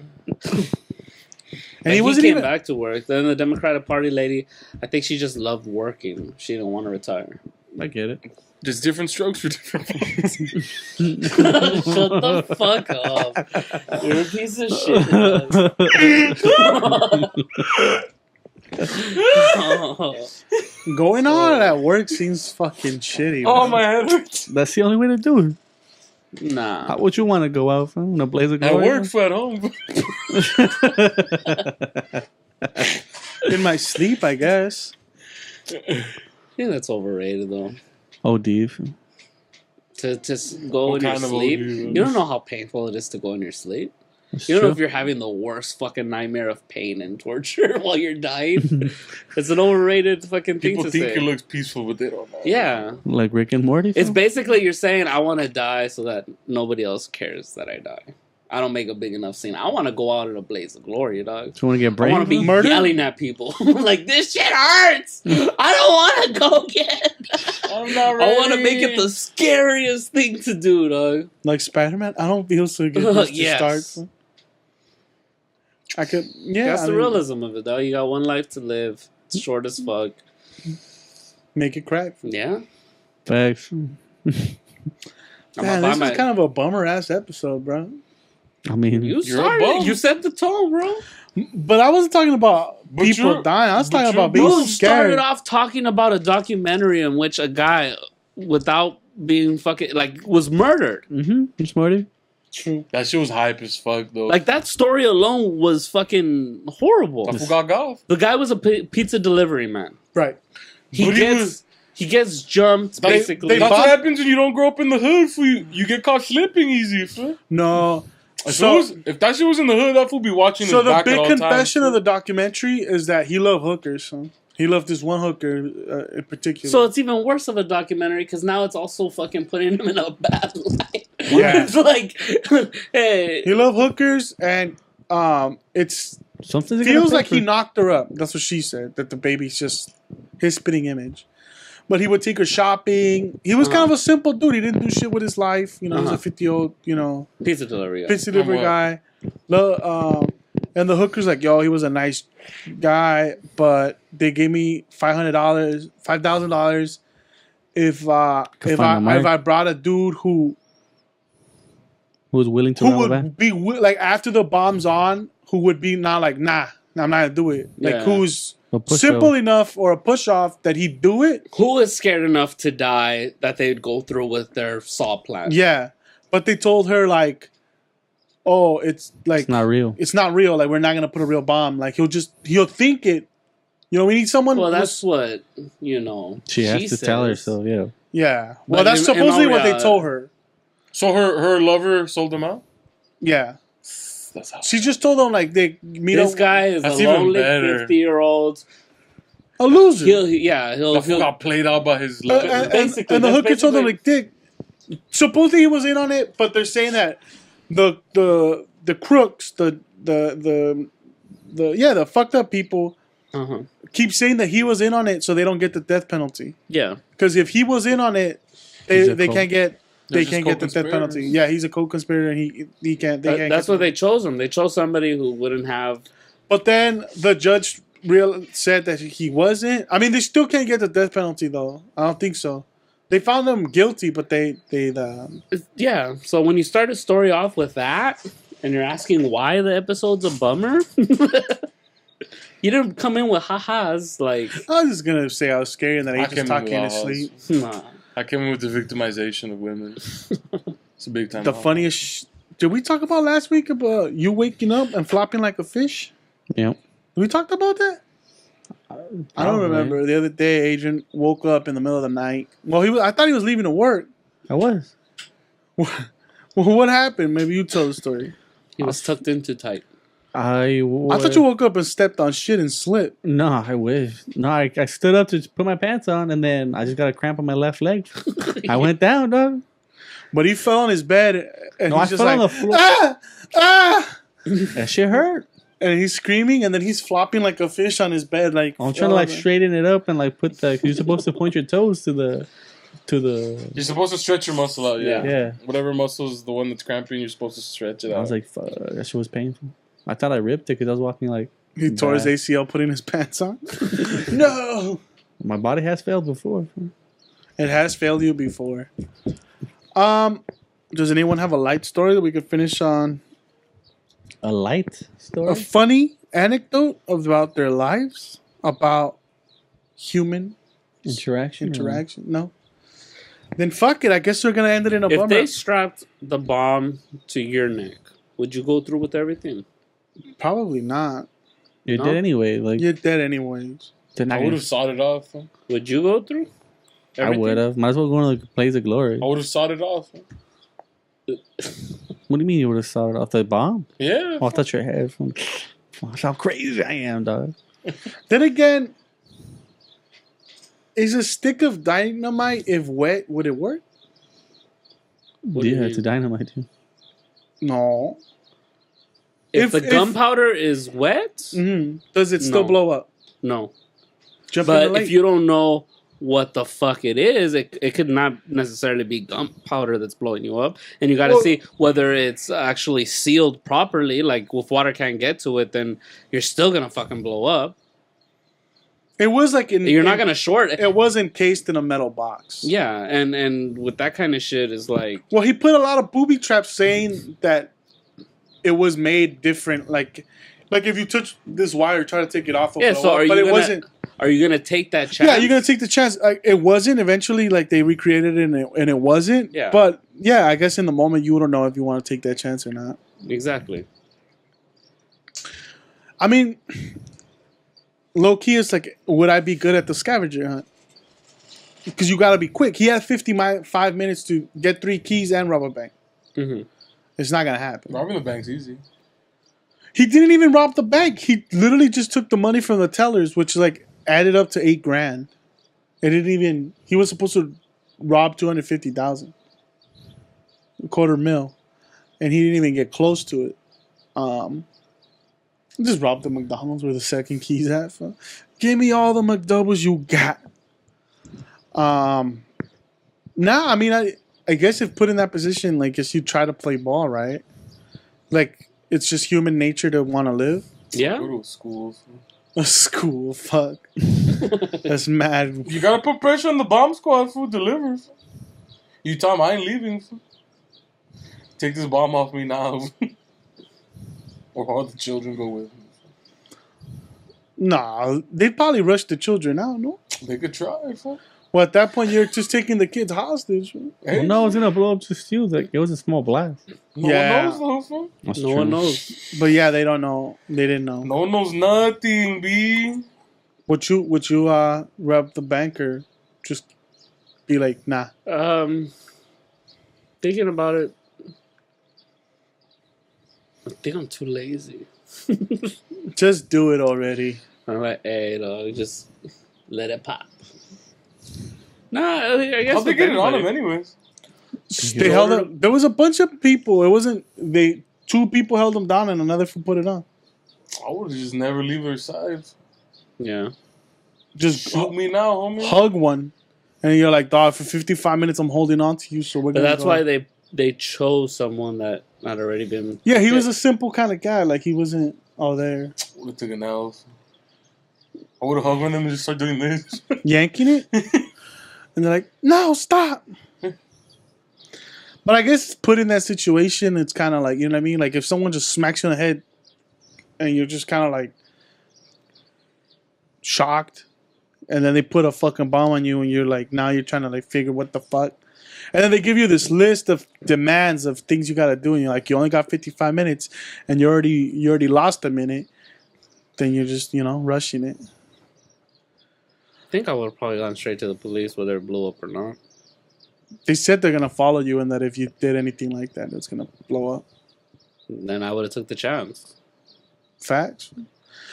And he wasn't came even back to work. Then the Democratic Party lady, I think she just loved working. She didn't want to retire. I get it. There's different strokes for different folks. Shut the fuck up. You're a piece of shit. going on at work seems fucking shitty. Oh, man. my head hurts. That's the only way to do it. Nah. How would you want to go out from a blaze of At glory? work for at home. In my sleep, I guess. I think that's overrated though. Oh, Dave. To just go What in your kind of sleep. OD? You don't know how painful it is to go in your sleep. That's You don't know true. if you're having the worst fucking nightmare of pain and torture while you're dying. It's an overrated fucking thing People to think say. it looks peaceful, but they don't know. Yeah. Like Rick and Morty? It's basically you're saying, I want to die so that nobody else cares that I die. I don't make a big enough scene. I want to go out in a blaze of glory, dog. You want to get I brain? want to be Murdered? yelling at people. Like, this shit hurts. I don't want to go get. I'm not I want to make it the scariest thing to do, dog. Like Spider-Man, I don't feel so good just Yes. to start. I could, yeah. That's I the mean, realism of it, dog. You got one life to live. It's short as fuck. Make it crack. Yeah. Facts. I'm Man, gonna buy this my- is kind of a bummer ass episode, bro. I mean, You You're a started. bum. You set the tone, bro. But I wasn't talking about But people you're- dying. I was but talking you're about being You started scared. off talking about a documentary in which a guy, without being fucking like, was murdered. you Morty? True. That shit was hype as fuck, though. Like that story alone was fucking horrible. That fool got golf. The guy was a pizza delivery man. Right. But He gets jumped basically. That's bought- what happens when you don't grow up in the hood. Fool. You get caught slipping easy. Fool. No. So, if that shit was in the hood, that fool be watching So his the back at big all confession times. of the documentary is that he loved hookers. Son. He loved this one hooker in particular. So it's even worse of a documentary because now it's also fucking putting him in a bad light. Yeah. It's like, hey, he loved hookers, and it's Something's feels like he knocked her up. That's what she said. That the baby's just his spitting image. But he would take her shopping. He was kind of a simple dude. He didn't do shit with his life. You know, he was a 50-year-old, pizza delivery. pizza delivery guy. And the hooker's like, yo, he was a nice guy, but they gave me $5,000 if I brought a dude who was willing to who rob a bank? would be like after the bomb's on, who would be not like, nah, I'm not gonna do it. Like Yeah. who's A push simple off. enough or a push off that he'd do it. Who is scared enough to die that they'd go through with their saw plan? Yeah, but they told her like, oh, it's like It's not real. it's not real. Like we're not gonna put a real bomb. Like he'll think it. You know, we need someone. Well, who's- that's what, you know. She has to tell says. herself, yeah. yeah. Well, But that's in supposedly all what they reality- told her. So her lover sold him out? Yeah, That's how. she just told them like they meet This up guy is That's a even lonely better. 50-year-old. a loser. He'll That fool got played out by his and, lover. basically, and the that's hooker told them basically- like, Dick. Supposedly he was in on it, but they're saying that the crooks, the fucked up people Uh-huh. keep saying that he was in on it, so they don't get the death penalty. Yeah. Because if he was in on it, He's a they co- can't get They're just the death penalty. co-conspirators. Yeah, he's a co-conspirator, and he can't. They can't. That's get what they chose him. They chose somebody who wouldn't have. But then the judge said that he wasn't. I mean, they still can't get the death penalty though. I don't think so. They found him guilty, but Yeah. So when you start a story off with that, and you're asking why the episode's a bummer, you didn't come in with ha-has like. I was just gonna say I was scary and that he I just came talking in with his laws. sleep. Nah. I came in with the victimization of women. It's a big time. The out. funniest. Did we talk about last week about you waking up and flopping like a fish? Yeah. We talked about that. I don't Probably. remember. The other day, Adrian woke up in the middle of the night. Well, I thought he was leaving to work. I was. Well, what happened? Maybe you tell the story. He was tucked in too tight. I thought you woke up and stepped on shit and slipped. No, I wish. No, I stood up to put my pants on, and then I just got a cramp on my left leg. I went down, dog. But he fell on his bed and No, I he's just fell on like, the floor. ah, ah, That shit hurt. and he's screaming, and then he's flopping like a fish on his bed, like I'm trying to like straighten it up and like put the. You're supposed to point your toes to the. You're supposed to stretch your muscle out, yeah. Yeah. Whatever muscle is the one that's cramping, you're supposed to stretch it out. I was like, fuck, that shit was painful. I thought I ripped it because I was walking like He tore his ACL putting his pants on. No. My body has failed before. It has failed you before. Does anyone have a light story that we could finish on? A light story? A funny anecdote about their lives? About human Interaction? No? Then fuck it. I guess we're going to end it in a If bummer. they strapped the bomb to your neck, would you go through with everything? Probably not. You're No? dead anyway. Like, You're dead anyways. they're not I would gonna- have sawed it off. Huh? Would you go through? I everything? would have. Might as well go to the Blaze of Glory. I would have sawed it off. Huh? What do you mean you would have started off the bomb? Yeah. Off the your head. That's how crazy I am, dog. Then again, is a stick of dynamite, if wet, would it work? What do you Yeah, mean? it's a dynamite too. No. If If- the gunpowder is wet, Mm-hmm. Does it still No. blow up? no. Jump in But the lake. if you don't know what the fuck it is, it could not necessarily be gunpowder that's blowing you up. And you got to Well- see whether it's actually sealed properly. Like, if water can't get to it, then you're still going to fucking blow up. It was like in. You're not going to short it. It was encased in a metal box. Yeah, and with that kind of shit is like, Well, he put a lot of booby traps saying that it was made different. Like if you touch this wire, try to take it off. yeah. So are you but it gonna, wasn't. are you gonna take that chance? Yeah, you're gonna take the chance. Like, it wasn't. Eventually, like they recreated it, and it wasn't. Yeah. But yeah, I guess in the moment you don't know if you want to take that chance or not. Exactly. I mean, low key, it's like, would I be good at the scavenger hunt? Because you got to be quick. He had 5 minutes to get 3 keys and rob a bank. hmm It's not gonna happen. Robbing the bank's easy. He didn't even rob the bank. He literally just took the money from the tellers, which like added up to $8,000. It didn't even. He was supposed to rob 250,000, $250,000, and he didn't even get close to it. Just robbed the McDonald's where the second keys at. Give me all the McDoubles you got. Nah, I mean, I guess if put in that position, like, guess you try to play ball, right? Like, it's just human nature to want to live. Yeah. Go to a school. A school, fuck. That's mad. You gotta put pressure on the bomb squad, fool. Deliver. Fool. You tell him I ain't leaving. Fool. Take this bomb off me now. Or all the children go with me. Nah, they'd probably rush the children out, no? They could try. Fool. Well, at that point, you're just taking the kids hostage. Right? Hey, Well, no, it's gonna blow up just you. Like, it was a small blast. no Yeah. one knows though, fool. That's No true. one knows. But yeah, they don't know. They didn't know. No one knows nothing, B. Would you rub the banker? Just be like, nah. Thinking about it, I think I'm too lazy. Just do it already. I'm like, hey, dog, just let it pop. Nah, I guess How'd they with get it on anybody. him anyways? They held up. There was a bunch of people. It wasn't they. 2 people held them down and another fool put it on. I would just never leave their side. Yeah. Just Shoot me now, homie. hug one, and you're like, dog. For 55 minutes, I'm holding on to you. So we're But gonna. that's go. why they chose someone that had already been. Yeah, he was a simple kind of guy. Like he wasn't all there Would have taken L's. I would have hugged them and just start doing this. yanking it, and they're like, no, stop. But I guess put in that situation, it's kind of like, you know what I mean? Like if someone just smacks you in the head, and you're just kind of like shocked, and then they put a fucking bomb on you, and you're like, now you're trying to like figure what the fuck. And then they give you this list of demands of things you got to do, and you're like, you only got 55 minutes, and you already lost a minute. Then you're just, rushing it. I think I would have probably gone straight to the police, whether it blew up or not. They said they're gonna follow you, and that if you did anything like that, it's gonna blow up. Then I would have took the chance. Facts.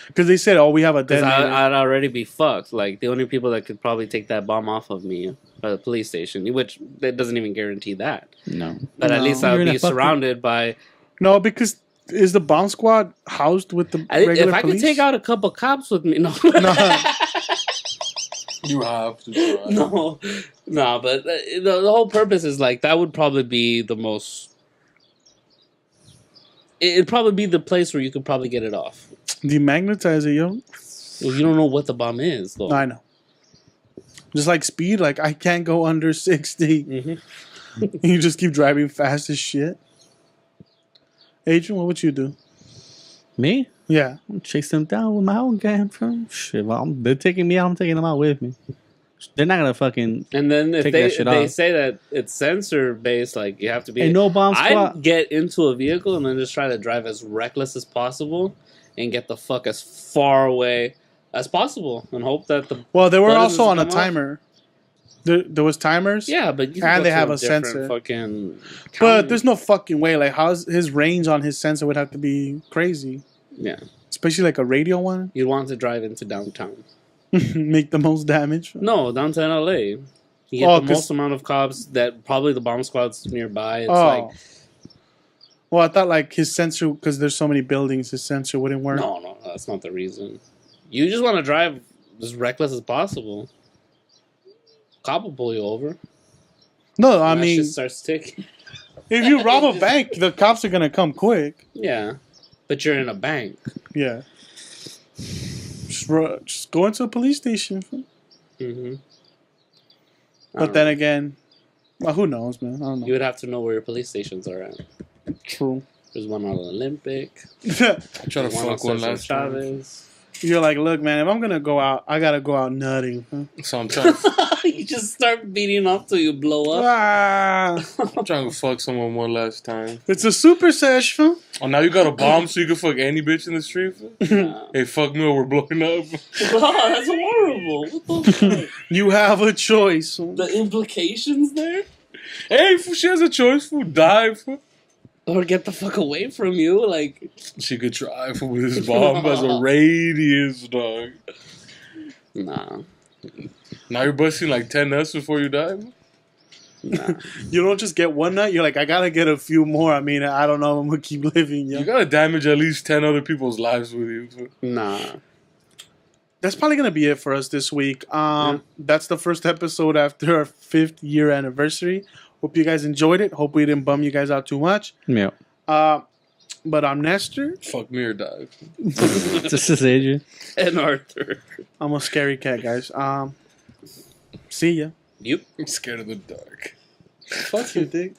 Because they said, "Oh, we have a Because detonator." I'd already be fucked. Like, the only people that could probably take that bomb off of me are the police station, which that doesn't even guarantee that. No. But at No. least I You're would in be a fucking- surrounded by... No, because is the bomb squad housed with the regular if I police? could take out a couple cops with me... No. You have to try. No, but the whole purpose is, like, that would probably be the most It'd probably be the place where you could probably get it off. Demagnetize it, yo. Well, you don't know what the bomb is, though. I know. Just like speed, like I can't go under 60. Mm-hmm. You just keep driving fast as shit. Adrian, what would you do? Me? Yeah. I'm chase them down with my own gun. Shit, they're taking me out. I'm taking them out with me. They're not gonna fucking. And then if take that shit they off. say that it's sensor based, like you have to be. Ain't no bomb squad. I'd get into a vehicle and then just try to drive as reckless as possible and get the fuck as far away as possible and hope that the. Well, they were buttons also on a come off. timer. There was timers. Yeah, but you And go they to have a different sensor. Fucking. But there's no fucking way. Like, how's his range on his sensor would have to be crazy, Yeah, especially like a radio one. you'd want to drive into downtown. Make the most damage. No, downtown LA. You get Oh, the 'cause- most amount of cops that probably the bomb squad's nearby. It's Oh. like Well, I thought like his sensor, because there's so many buildings, his sensor wouldn't work. no, that's not the reason. You just want to drive as reckless as possible. Cop will pull you over. No, I And that mean, shit starts ticking. if you rob a bank, the cops are gonna come quick. Yeah, but you're in a bank. Yeah. Just go into a police station. Mm-hmm. But then again, well, who knows, man? I don't know. you would have to know where your police stations are at. True. There's one on Olympic. I tried to One on fuck one Cesar last time. Chavez. You're like, look, man, if I'm gonna go out, I gotta go out nutting. Huh? So I'm trying, You just start beating off till you blow up. Ah, I'm trying to fuck someone one last time. it's a super session. Oh, now you got a bomb so you can fuck any bitch in the street? Hey, fuck me or we're blowing up. Oh, that's horrible. What the fuck? You have a choice. The implications there? Hey, she has a choice, fool. Die, fool. Or get the fuck away from you, like... She could try, fool, with this bomb as a radius, dog. Nah. Now you're busting like 10 nuts before you die? Fool? Nah. You don't just get one nut. You're like, I gotta get a few more. I mean, I don't know. I'm gonna keep living. You Yeah. gotta damage at least 10 other people's lives with you, fool. Nah. That's probably gonna be it for us this week. That's the first episode after our 5th year anniversary. Hope you guys enjoyed it. Hope we didn't bum you guys out too much. Yeah. But I'm Nestor. Fuck me or die. This is Adrian. And Arthur. I'm a scary cat, guys. See ya. Yep. I'm scared of the dark. Fuck you, Dick.